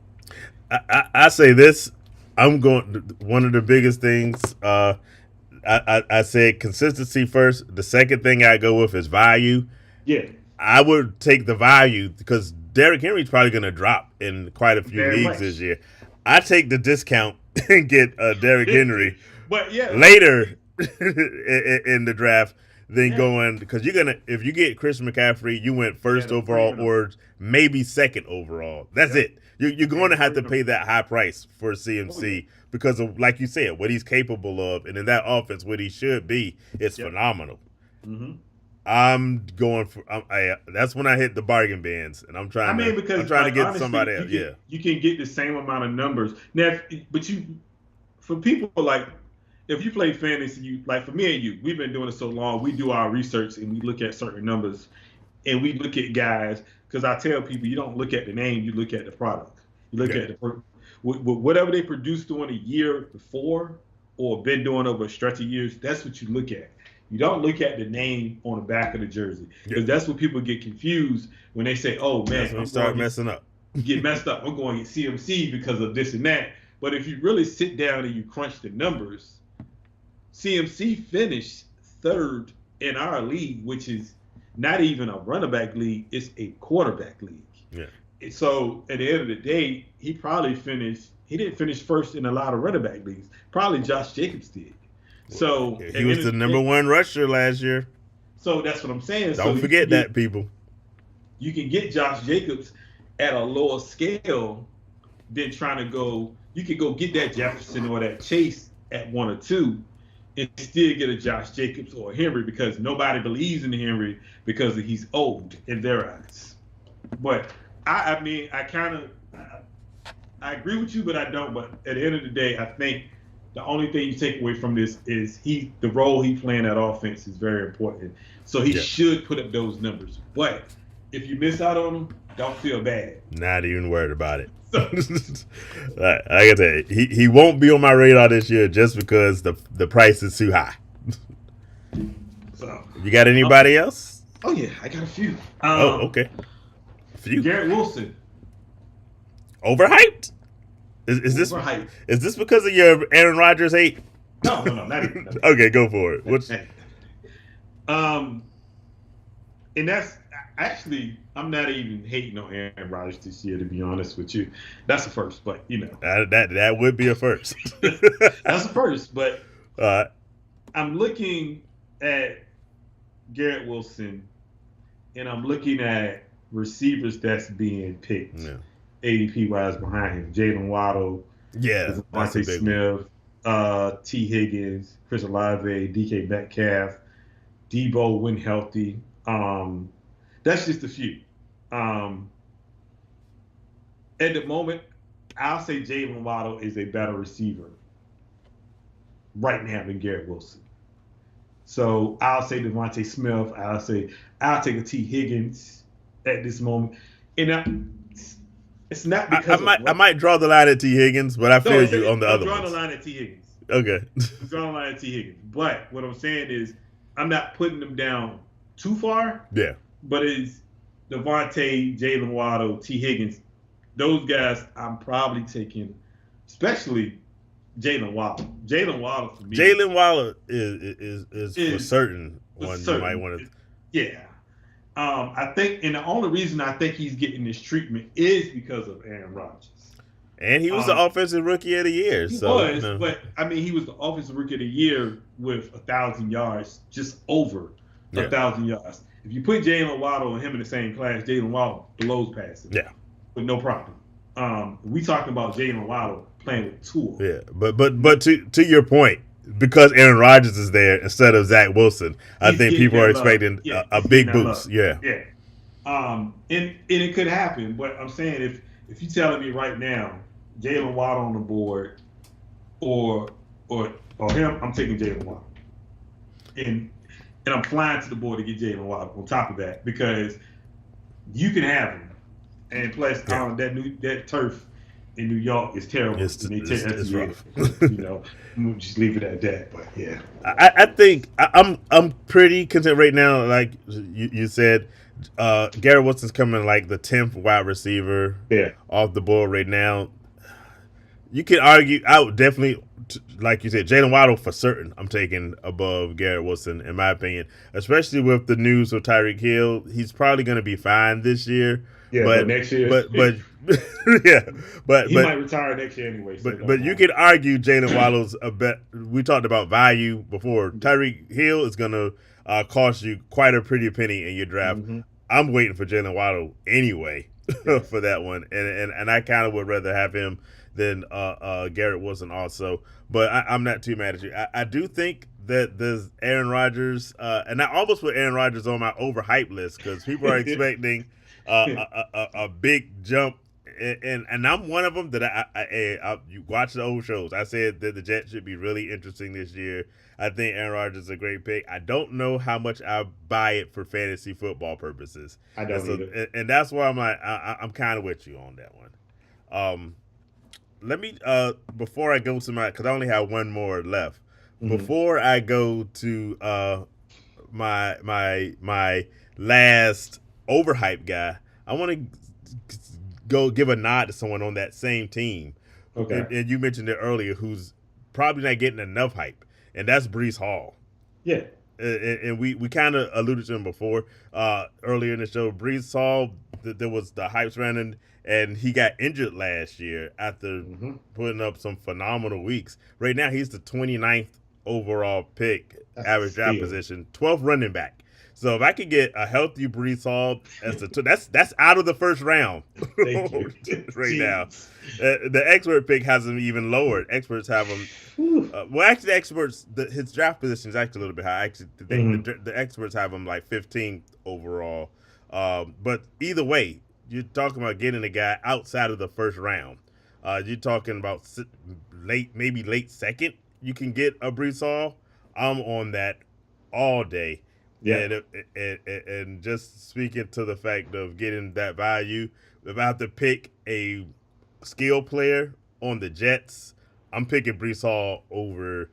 Speaker 2: I say this. I'm going. One of the biggest things. I said consistency first. The second thing I go with is value.
Speaker 1: Yeah.
Speaker 2: I would take the value because Derrick Henry's probably going to drop in quite a few leagues this year. I take the discount and get Derrick Henry later in the draft than going because you're gonna if you get Christian McCaffrey, you went first overall or maybe second overall. That's it. You're going to have to
Speaker 1: And
Speaker 2: pay that high price for
Speaker 1: oh yeah.
Speaker 2: CMC because of, like you said, what he's capable of, and in that offense, what he should be is
Speaker 1: Yep.
Speaker 2: phenomenal.
Speaker 1: hmm
Speaker 2: I'm going for. That's when I hit the bargain bins, and I'm
Speaker 1: I
Speaker 2: trying to.
Speaker 1: mean,
Speaker 2: I'm
Speaker 1: because
Speaker 2: trying to
Speaker 1: like
Speaker 2: get
Speaker 1: honestly,
Speaker 2: somebody else. Yeah.
Speaker 1: you can get the same amount of numbers now, but you for people like if you play fantasy, you like for me and you, we've been doing it so long. We do our research and we look at certain numbers and we look at guys because I tell people you don't look at the name, you look at the product. You look
Speaker 2: Yeah.
Speaker 1: at whatever they produced during a year before or been doing over a stretch of years. That's what you look at. You don't look at the name on the back of the jersey because
Speaker 2: Yeah.
Speaker 1: that's what people get confused when they say, "Oh
Speaker 2: That's
Speaker 1: man,
Speaker 2: when you
Speaker 1: I'm
Speaker 2: start
Speaker 1: going
Speaker 2: messing up.
Speaker 1: to get messed up. I'm going to get CMC because of this and that." But if you really sit down and you crunch the numbers, CMC finished third in our league, which is not even a running back league, it's a quarterback league.
Speaker 2: Yeah.
Speaker 1: So at the end of the day, he didn't finish first in a lot of running back leagues. Probably Josh Jacobs did. So
Speaker 2: He was the number one rusher last year.
Speaker 1: So that's what I'm saying.
Speaker 2: Don't forget that, people.
Speaker 1: You can get Josh Jacobs at a lower scale than trying to go. You could go get that Jefferson or that Chase at 1 or 2 and still get a Josh Jacobs or a Henry because nobody believes in Henry because he's old in their eyes. But I agree with you, but I don't. But at the end of the day, I think the only thing you take away from this is the role he playing that offense is very important. So he should put up those numbers. But if you miss out on him, don't feel bad.
Speaker 2: Not even worried about it. Like I said, he won't be on my radar this year just because the price is too high.
Speaker 1: So
Speaker 2: you got anybody else?
Speaker 1: Oh yeah, I got a few.
Speaker 2: Okay. A few.
Speaker 1: Garrett Wilson.
Speaker 2: Overhyped? Is this
Speaker 1: overhyped?
Speaker 2: Is this because of your Aaron Rodgers hate?
Speaker 1: No, not even.
Speaker 2: Okay, go for it. What's
Speaker 1: and that's actually I'm not even hating on Aaron Rodgers this year, to be honest with you. That's a first, but you know
Speaker 2: that would be a first.
Speaker 1: That's a first, but I'm looking at Garrett Wilson, and I'm looking at receivers that's being picked.
Speaker 2: Yeah.
Speaker 1: ADP wise behind him, Jalen Waddle, Devontae Smith, T. Higgins, Chris Olave, DK Metcalf, Debo when healthy. That's just a few. At the moment, I'll say Jalen Waddle is a better receiver right now than Garrett Wilson. So I'll say Devontae Smith. I'll take a T. Higgins at this moment. And it's not because
Speaker 2: I might draw the line at T. Higgins, but I feel you on the other ones.
Speaker 1: I'm drawing the line at T. Higgins.
Speaker 2: Okay.
Speaker 1: I'm drawing the line at T. Higgins. But what I'm saying is I'm not putting them down too far.
Speaker 2: Yeah.
Speaker 1: But it's Devontae, Jalen Waddle, T. Higgins. Those guys I'm probably taking, especially Jalen Waddle. Jalen Waddle for me.
Speaker 2: Jalen Waddle is for certain one you might want to.
Speaker 1: Yeah. I think, and the only reason I think he's getting this treatment is because of Aaron Rodgers.
Speaker 2: And he was the offensive rookie of the year.
Speaker 1: He was, but I mean, he was the offensive rookie of the year with 1,000 yards, just over 1,000 yards. If you put Jalen Waddle and him in the same class, Jalen Waddle blows past him.
Speaker 2: Yeah.
Speaker 1: With no problem. We talking about Jalen Waddle playing with Tua.
Speaker 2: Yeah, but to your point, because Aaron Rodgers is there instead of Zach Wilson, I think people are expecting a big boost. Yeah.
Speaker 1: Yeah. And it could happen, but I'm saying if you're telling me right now, Jalen Waddle on the board or him, I'm taking Jalen Waddle. And I'm flying to the board to get Jalen Waddle on top of that because you can have him. And plus, that turf in New York is terrible.
Speaker 2: It's rough.
Speaker 1: You know, we'll just leave it at that. But yeah,
Speaker 2: I think I'm pretty content right now. Like you said, Garrett Wilson's coming like the 10th wide receiver off the board right now. You can argue. I would definitely, like you said, Jalen Waddle for certain. I'm taking above Garrett Wilson in my opinion, especially with the news of Tyreek Hill. He's probably going to be fine this year.
Speaker 1: Yeah, but next year.
Speaker 2: But
Speaker 1: he might retire next year anyway. So
Speaker 2: but you could argue Jalen Waddle's a bet. We talked about value before. Tyreek Hill is going to cost you quite a pretty penny in your draft. Mm-hmm. I'm waiting for Jalen Waddle anyway.
Speaker 1: Yes.
Speaker 2: for that one, and I kind of would rather have him than Garrett Wilson also. But I'm not too mad at you. I do think that there's Aaron Rodgers, and I almost put Aaron Rodgers on my overhyped list because people are expecting a big jump, and I'm one of them that you watch the old shows. I said that the Jets should be really interesting this year. I think Aaron Rodgers is a great pick. I don't know how much I buy it for fantasy football purposes.
Speaker 1: I don't either.
Speaker 2: And that's why I'm like I'm kind of with you on that one. Let me before I go to my, because I only have one more left.
Speaker 1: Mm-hmm.
Speaker 2: Before I go to my last overhyped guy, I want to go give a nod to someone on that same team.
Speaker 1: Okay.
Speaker 2: And you mentioned it earlier, who's probably not getting enough hype, and that's Breece Hall.
Speaker 1: Yeah.
Speaker 2: And we kind of alluded to him before earlier in the show. Breece Hall, there was the hype surrounding, and he got injured last year after putting up some phenomenal weeks. Right now, he's the 29th overall pick,
Speaker 1: That's
Speaker 2: average draft position, 12th running back. So if I could get a healthy Breece Hall, that's out of the first round.
Speaker 1: Thank you.
Speaker 2: right now. The expert pick has him even lower. Experts have him. Actually, the experts, his draft position is actually a little bit high. Actually, the experts have him like 15th overall. But either way, you're talking about getting a guy outside of the first round. You're talking about maybe late second. You can get a Breece Hall. I'm on that all day. Yeah. And just speaking to the fact of getting that value, if I have to pick a skill player on the Jets, I'm picking Breece Hall over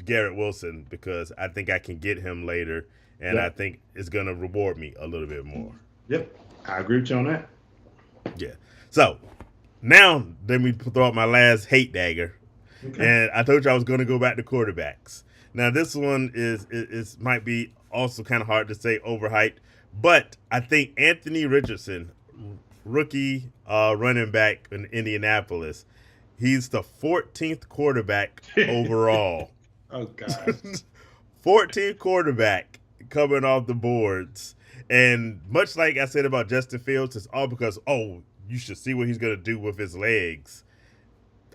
Speaker 2: Garrett Wilson because I think I can get him later, and I think it's going to reward me a little bit more.
Speaker 1: Yep, I agree with you on that.
Speaker 2: Yeah. So now let me throw out my last hate dagger, and I told you I was going to go back to quarterbacks. Now this one is might be also kind of hard to say overhyped, but I think Anthony Richardson, rookie running back in Indianapolis, he's the 14th quarterback overall.
Speaker 1: Oh God.
Speaker 2: 14th quarterback coming off the boards, and much like I said about Justin Fields, it's all because you should see what he's gonna do with his legs.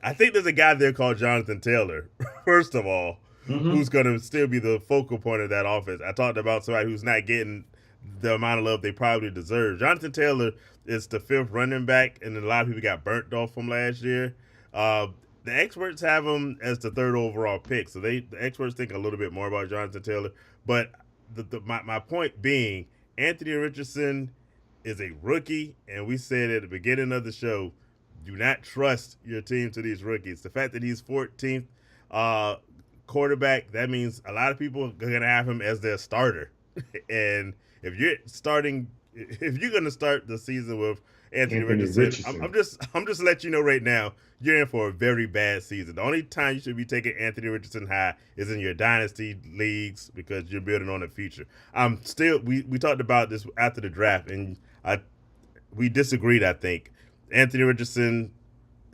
Speaker 2: I think there's a guy there called Jonathan Taylor. First of all. Who's going to still be the focal point of that offense. I talked about somebody who's not getting the amount of love they probably deserve. Jonathan Taylor is the 5th running back, and a lot of people got burnt off from last year. The experts have him as the 3rd overall pick, so the experts think a little bit more about Jonathan Taylor. But my point being, Anthony Richardson is a rookie, and we said at the beginning of the show, do not trust your team to these rookies. The fact that he's 14th quarterback, that means a lot of people are going to have him as their starter. And if you're going to start the season with Anthony Richardson, I'm just letting you know right now, you're in for a very bad season. The only time you should be taking Anthony Richardson high is in your dynasty leagues because you're building on the future. We talked about this after the draft, and we disagreed, I think. Anthony Richardson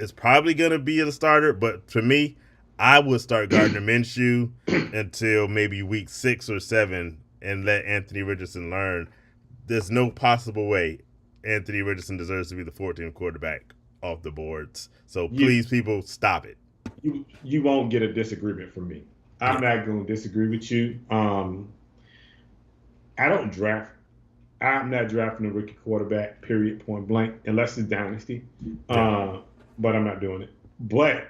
Speaker 2: is probably going to be the starter, but to me, I would start Gardner Minshew until maybe week 6 or 7 and let Anthony Richardson learn. There's no possible way Anthony Richardson deserves to be the 14th quarterback off the boards. So please, people, stop it.
Speaker 1: You won't get a disagreement from me. I'm not going to disagree with you. I'm not drafting a rookie quarterback, period, point blank, unless it's dynasty. But I'm not doing it. But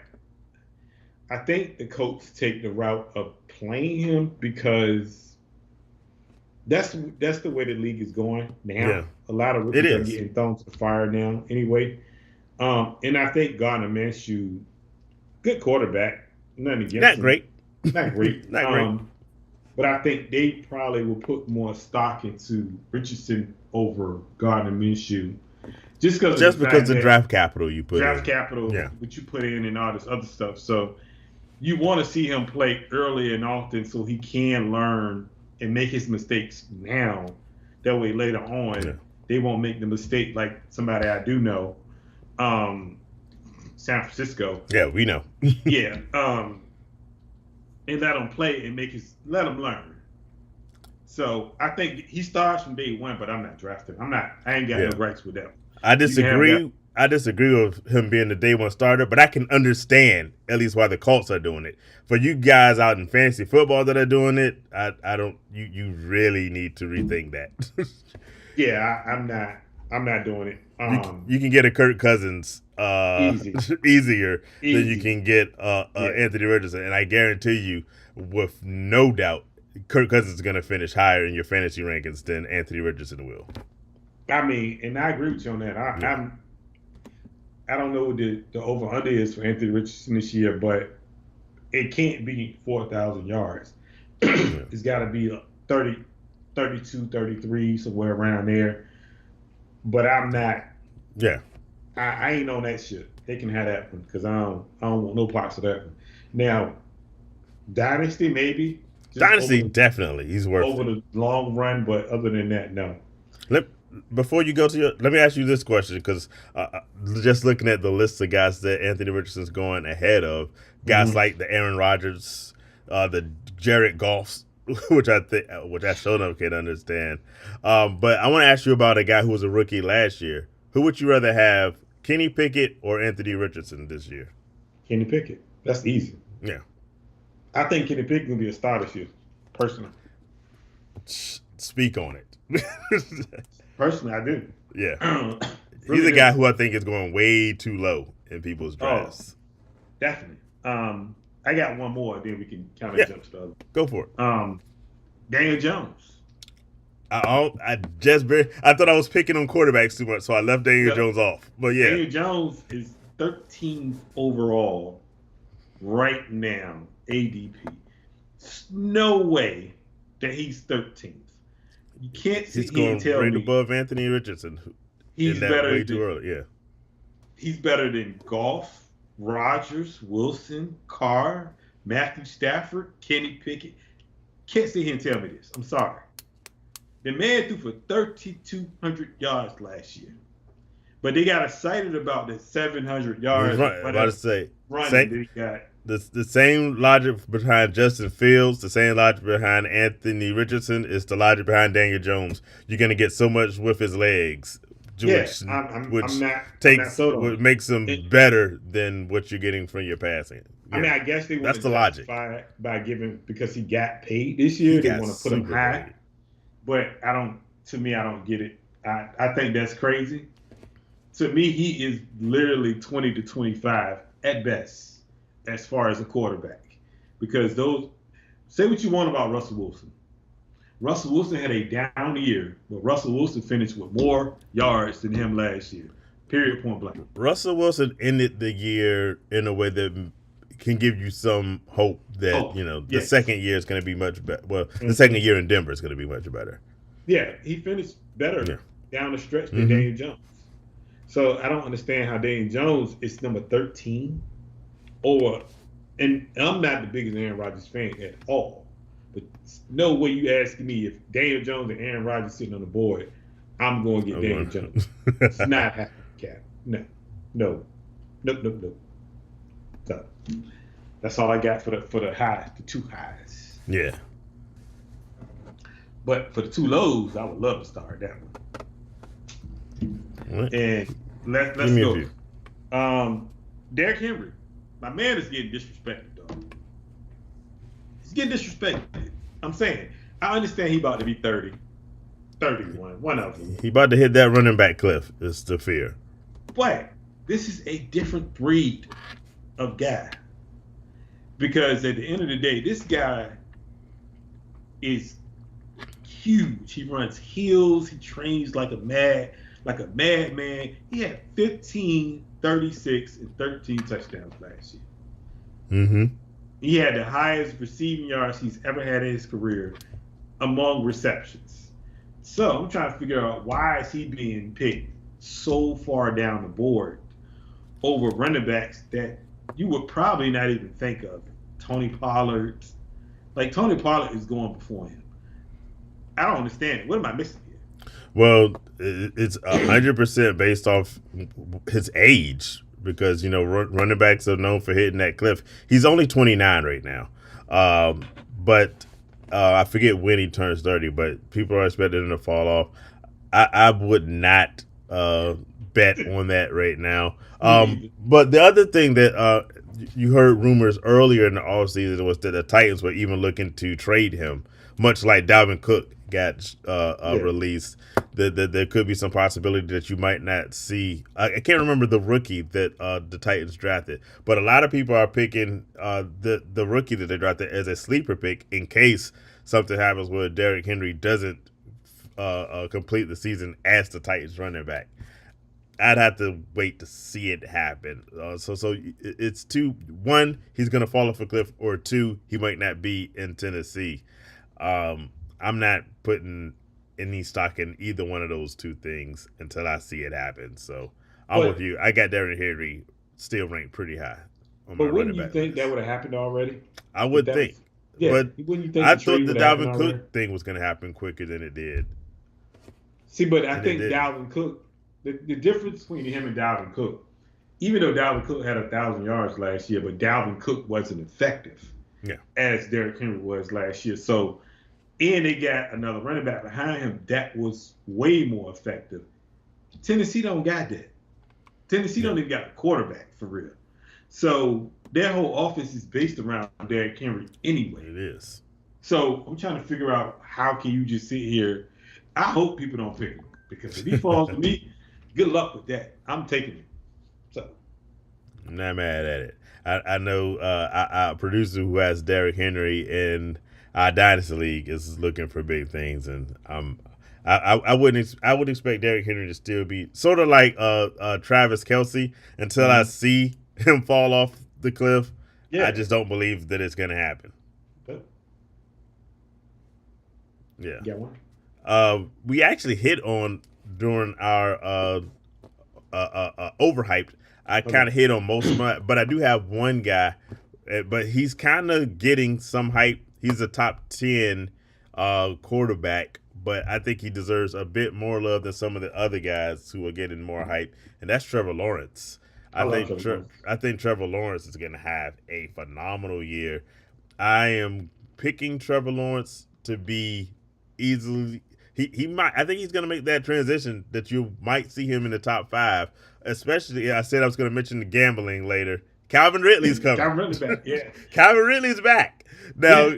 Speaker 1: I think the coach take the route of playing him because that's the way the league is going now. Yeah. A lot of rookies are getting thrown to the fire now anyway. And I think Gardner Minshew, good quarterback, nothing against him.
Speaker 2: Not great.
Speaker 1: Not great.
Speaker 2: Not great.
Speaker 1: But I think they probably will put more stock into Richardson over Gardner Minshew. Just because
Speaker 2: the draft capital you put
Speaker 1: what you put in and all this other stuff. So you want to see him play early and often so he can learn and make his mistakes now. That way later on, they won't make the mistake like somebody I do know, San Francisco.
Speaker 2: Yeah, we know.
Speaker 1: And let him play and let him learn. So I think he starts from day one, but I'm not drafting. I ain't got no rights with that.
Speaker 2: I
Speaker 1: You can have that.
Speaker 2: disagree. I disagree with him being the day one starter, but I can understand at least why the Colts are doing it. For you guys out in fantasy football that are doing it, I don't. You really need to rethink that.
Speaker 1: Yeah, I'm not doing it.
Speaker 2: You can get a Kirk Cousins
Speaker 1: Easy,
Speaker 2: easier than you
Speaker 1: easy.
Speaker 2: can get
Speaker 1: Yeah.
Speaker 2: Anthony Richardson, and I guarantee you, with no doubt, Kirk Cousins is going to finish higher in your fantasy rankings than Anthony Richardson will.
Speaker 1: I mean, and I agree with you on that.
Speaker 2: Yeah,
Speaker 1: I don't know what the over under is for Anthony Richardson this year, but it can't be 4,000 yards.
Speaker 2: yeah,
Speaker 1: It's got to be 30, 32, 33, somewhere around there. But I'm not.
Speaker 2: yeah.
Speaker 1: I ain't on that shit. They can have that one because I don't want no parts of that one. Now, Dynasty maybe just
Speaker 2: Dynasty definitely he's worth
Speaker 1: over
Speaker 2: it.
Speaker 1: the long run, but other than that, no.
Speaker 2: Let Before you go to let me ask you this question because just looking at the list of guys that Anthony Richardson's going ahead of, guys
Speaker 1: Hmm.
Speaker 2: like the Aaron Rodgers, the Jared Goffs, which I sure enough can't understand. But I want to ask you about a guy who was a rookie last year. Who would you rather have, Kenny Pickett or Anthony Richardson this year?
Speaker 1: Kenny Pickett. That's easy.
Speaker 2: Yeah,
Speaker 1: I think Kenny Pickett will be a star this year. Personally,
Speaker 2: speak on it.
Speaker 1: personally, I do.
Speaker 2: Yeah, he's
Speaker 1: Really
Speaker 2: a guy
Speaker 1: do.
Speaker 2: who I think is going way too low in people's
Speaker 1: Oh,
Speaker 2: drafts.
Speaker 1: definitely. I got one more, then we can kind of
Speaker 2: Yeah,
Speaker 1: jump to the other.
Speaker 2: go for it.
Speaker 1: Daniel Jones.
Speaker 2: I thought I was picking on quarterbacks too much, so I left Daniel
Speaker 1: Yeah,
Speaker 2: Jones off. But yeah,
Speaker 1: Daniel Jones is 13th overall right now, ADP. There's no way that he's 13th. You can't
Speaker 2: he's
Speaker 1: sit here and
Speaker 2: going
Speaker 1: tell
Speaker 2: right
Speaker 1: me
Speaker 2: above Anthony Richardson in
Speaker 1: he's
Speaker 2: that
Speaker 1: better
Speaker 2: way too
Speaker 1: than
Speaker 2: early. Yeah,
Speaker 1: he's better than Goff, Rodgers, Wilson, Carr, Matthew Stafford, Kenny Pickett. Can't sit here and tell me this. I'm sorry. The man threw for 3,200 yards last year, but they got excited about the 700
Speaker 2: he's
Speaker 1: yards or
Speaker 2: right. About to
Speaker 1: whatever
Speaker 2: say
Speaker 1: running
Speaker 2: same,
Speaker 1: that he got.
Speaker 2: the same logic behind Justin Fields, the same logic behind Anthony Richardson is the logic behind Daniel Jones. You're gonna get so much with his legs,
Speaker 1: Yeah,
Speaker 2: which
Speaker 1: I'm not
Speaker 2: takes
Speaker 1: sold on
Speaker 2: what
Speaker 1: it.
Speaker 2: makes him
Speaker 1: it.
Speaker 2: better than what you're getting from your passing.
Speaker 1: I mean,
Speaker 2: Yeah,
Speaker 1: I guess they want
Speaker 2: that's
Speaker 1: to
Speaker 2: the logic.
Speaker 1: justify it by giving because he got paid this
Speaker 2: He
Speaker 1: year. They
Speaker 2: got
Speaker 1: want to put him
Speaker 2: super
Speaker 1: high,
Speaker 2: paid.
Speaker 1: but I don't. To me, I don't get it. I think that's crazy. To me, he is literally 20 to 25 at best as far as a quarterback. Because those, say what you want about Russell Wilson. Russell Wilson had a down year, but Russell Wilson finished with more yards than him last year. Period, point blank.
Speaker 2: Russell Wilson ended the year in a way that can give you some hope that
Speaker 1: Oh,
Speaker 2: the
Speaker 1: yes.
Speaker 2: second year is going to be much better. Well, the
Speaker 1: Hmm.
Speaker 2: second year in Denver is going to be much better.
Speaker 1: Yeah, he finished
Speaker 2: Yeah.
Speaker 1: better down the stretch than
Speaker 2: Mm-hmm.
Speaker 1: Daniel Jones. So I don't understand how Daniel Jones is number 13 over, and I'm not the biggest Aaron Rodgers fan at all. But no way you asking me if Daniel Jones and Aaron Rodgers sitting on the board, I'm going to get Daniel Jones. It's not happening, Cap. No, no, nope, nope, nope. So that's all I got for the highs, the two highs.
Speaker 2: Yeah.
Speaker 1: But for the two lows, I would love to start that one.
Speaker 2: What?
Speaker 1: And let's
Speaker 2: Give me a
Speaker 1: go.
Speaker 2: few.
Speaker 1: Derrick Henry, my man is getting disrespected, dog. He's getting disrespected. I'm saying, I understand he about to be 30, 31, one of them.
Speaker 2: He about to hit that running back cliff. Is the fear.
Speaker 1: But this is a different breed of guy. Because at the end of the day, this guy is huge. He runs hills. He trains like a madman. He had 15, 36, and 13 touchdowns last year.
Speaker 2: Mm-hmm.
Speaker 1: He had the highest receiving yards he's ever had in his career among receptions. So I'm trying to figure out why is he being picked so far down the board over running backs that you would probably not even think of. Tony Pollard. Like Tony Pollard is going before him. I don't understand it. What am I missing here?
Speaker 2: Well, it's 100% based off his age because running backs are known for hitting that cliff. He's only 29 right now, but I forget when he turns 30. But people are expecting him to fall off. I would not bet on that right now.
Speaker 1: Me neither.
Speaker 2: But the other thing that you heard rumors earlier in the offseason was that the Titans were even looking to trade him, much like Dalvin Cook got
Speaker 1: Yeah.
Speaker 2: released. That there could be some possibility that you might not see. I can't remember the rookie that the Titans drafted, but a lot of people are picking the rookie that they drafted as a sleeper pick in case something happens where Derrick Henry doesn't complete the season as the Titans running back. I'd have to wait to see it happen. So it's two. One, he's going to fall off a cliff, or two, he might not be in Tennessee. I'm not putting any stock in either one of those two things until I see it happen. So I'm with you. I got Derrick Henry still ranked pretty high on my
Speaker 1: But
Speaker 2: running
Speaker 1: wouldn't you
Speaker 2: back
Speaker 1: think
Speaker 2: list.
Speaker 1: that would have happened already?
Speaker 2: I would
Speaker 1: That
Speaker 2: think.
Speaker 1: was, yeah.
Speaker 2: But
Speaker 1: Wouldn't you think
Speaker 2: I
Speaker 1: the trade
Speaker 2: thought the
Speaker 1: would have happened
Speaker 2: Dalvin
Speaker 1: already?
Speaker 2: Cook thing was going to happen quicker than it did.
Speaker 1: See, but I
Speaker 2: And it
Speaker 1: think
Speaker 2: didn't.
Speaker 1: Dalvin Cook, the difference between him and Dalvin Cook, even though Dalvin Cook had 1,000 yards last year, but Dalvin Cook wasn't effective
Speaker 2: Yeah.
Speaker 1: as Derrick Henry was last year. So, and they got another running back behind him that was way more effective. Tennessee don't got that. Tennessee don't even got a quarterback for real. So their whole offense is based around Derrick Henry anyway.
Speaker 2: It is.
Speaker 1: So I'm trying to figure out how can you just sit here. I hope people don't pick him because if he falls to me, good luck with that. I'm taking him. So
Speaker 2: I'm not mad at it. I know our producer who has Derrick Henry in our Dynasty League is looking for big things, and I would expect Derrick Henry to still be sort of like Travis Kelce until I see him fall off the cliff.
Speaker 1: yeah,
Speaker 2: I just don't believe that it's going to happen.
Speaker 1: but
Speaker 2: Yeah.
Speaker 1: you got one.
Speaker 2: We actually hit on during our overhyped. I kind of hit on most of my, but I do have one guy, but he's kind of getting some hype. He's a top 10 quarterback, but I think he deserves a bit more love than some of the other guys who are getting more hype, and that's Trevor Lawrence.
Speaker 1: I love Trevor Lawrence.
Speaker 2: I think Trevor Lawrence is going to have a phenomenal year. I am picking Trevor Lawrence to be easily. He might. I think he's going to make that transition that you might see him in the top 5. Especially, I said I was going to mention the gambling later. Calvin Ridley's coming.
Speaker 1: Calvin Ridley's back. Yeah.
Speaker 2: Calvin Ridley's back. Now,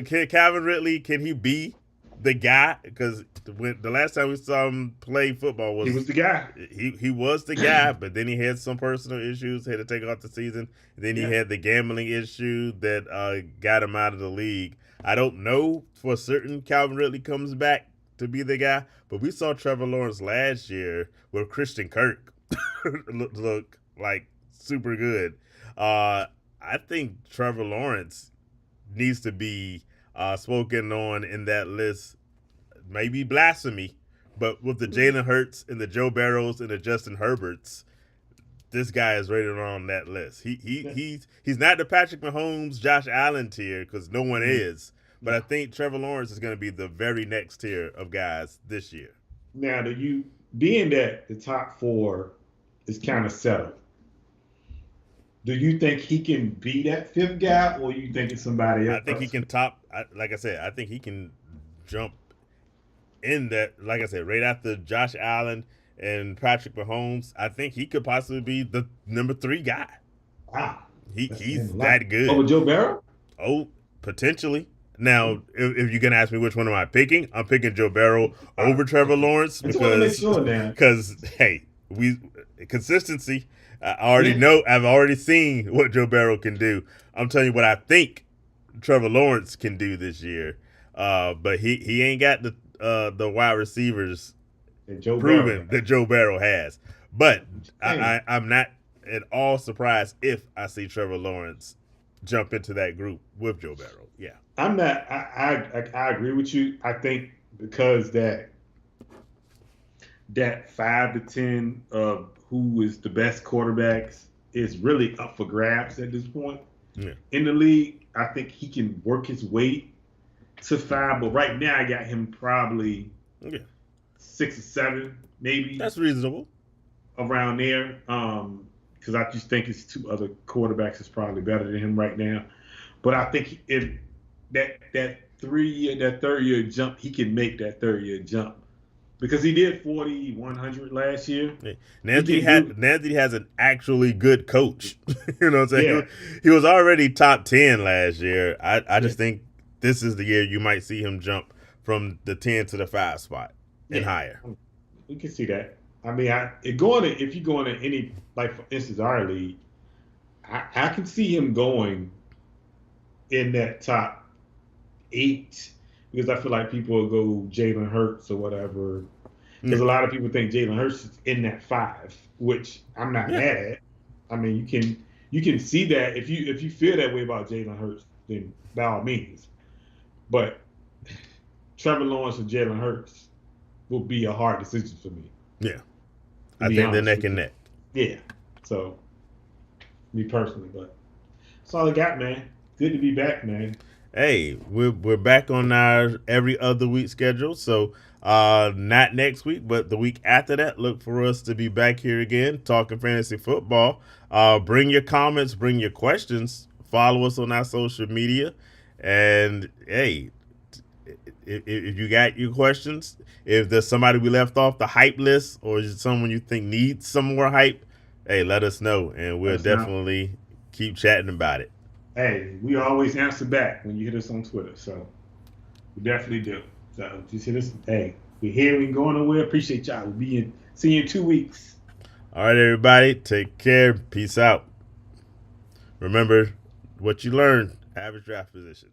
Speaker 2: can Calvin Ridley, can he be the guy? Because when the last time we saw him play football
Speaker 1: He was the guy.
Speaker 2: He was the guy, but then he had some personal issues, had to take off the season. Then he had the gambling issue that got him out of the league. I don't know for certain Calvin Ridley comes back to be the guy, but we saw Trevor Lawrence last year with Christian Kirk look like super good. I think Trevor Lawrence needs to be spoken on in that list. Maybe blasphemy, but with the Jalen Hurts and the Joe Burrows and the Justin Herberts, this guy is rated on that list. He's not the Patrick Mahomes, Josh Allen tier because no one is. But I think Trevor Lawrence is going to be the very next tier of guys this year.
Speaker 1: Now, being that the top 4 is kind of settled, do you think he can be that 5th guy, or you think it's somebody else?
Speaker 2: I think he can top. Like I said, I think he can jump in that. Like I said, right after Josh Allen and Patrick Mahomes, I think he could possibly be the number 3 guy.
Speaker 1: Wow.
Speaker 2: He's that good.
Speaker 1: Over Joe Burrow?
Speaker 2: Oh, potentially. Now, if you're gonna ask me which one am I picking, I'm picking Joe Burrow over Trevor Lawrence because hey, consistency. I already know. I've already seen what Joe Burrow can do. I'm telling you what I think Trevor Lawrence can do this year. But he ain't got the wide receivers proven that Joe Burrow has. But I'm not at all surprised if I see Trevor Lawrence jump into that group with Joe Burrow. Yeah.
Speaker 1: I'm not. I agree with you. I think because that 5 to 10 of who is the best quarterbacks is really up for grabs at this point in the league. I think he can work his way to 5, but right now I got him probably 6 or 7, maybe.
Speaker 2: That's reasonable.
Speaker 1: Around there, because I just think his 2 other quarterbacks is probably better than him right now. But I think if that 3 year, that 3rd year jump, he can make that 3rd year jump because he did 4,100 last year.
Speaker 2: Nancy has an actually good coach. You know what I'm saying?
Speaker 1: Yeah.
Speaker 2: He was already top 10 last year. I just think this is the year you might see him jump from the 10 to the 5 spot and higher.
Speaker 1: We can see that. I mean, if you go into any, like for instance, our league, I can see him going in that top 8 because I feel like people will go Jalen Hurts or whatever. Because a lot of people think Jalen Hurts is in that 5, which I'm not mad at. I mean, you can see that if you feel that way about Jalen Hurts, then by all means. But Trevor Lawrence and Jalen Hurts will be a hard decision for me.
Speaker 2: Yeah, I think they're neck and neck.
Speaker 1: Yeah, so me personally, but that's all I got, man. Good to be back, man.
Speaker 2: Hey, we're back on our every other week schedule, so not next week, but the week after that, look for us to be back here again talking fantasy football. Bring your comments, bring your questions, follow us on our social media, and hey, if you got your questions, if there's somebody we left off the hype list or is someone you think needs some more hype, hey, let us know, and we'll definitely keep chatting about it.
Speaker 1: Hey, we always answer back when you hit us on Twitter, so we definitely do. So just hit us. Hey, we're here. We ain't going nowhere. Appreciate y'all. See you in 2 weeks.
Speaker 2: All right, everybody. Take care. Peace out. Remember what you learned. Average draft position.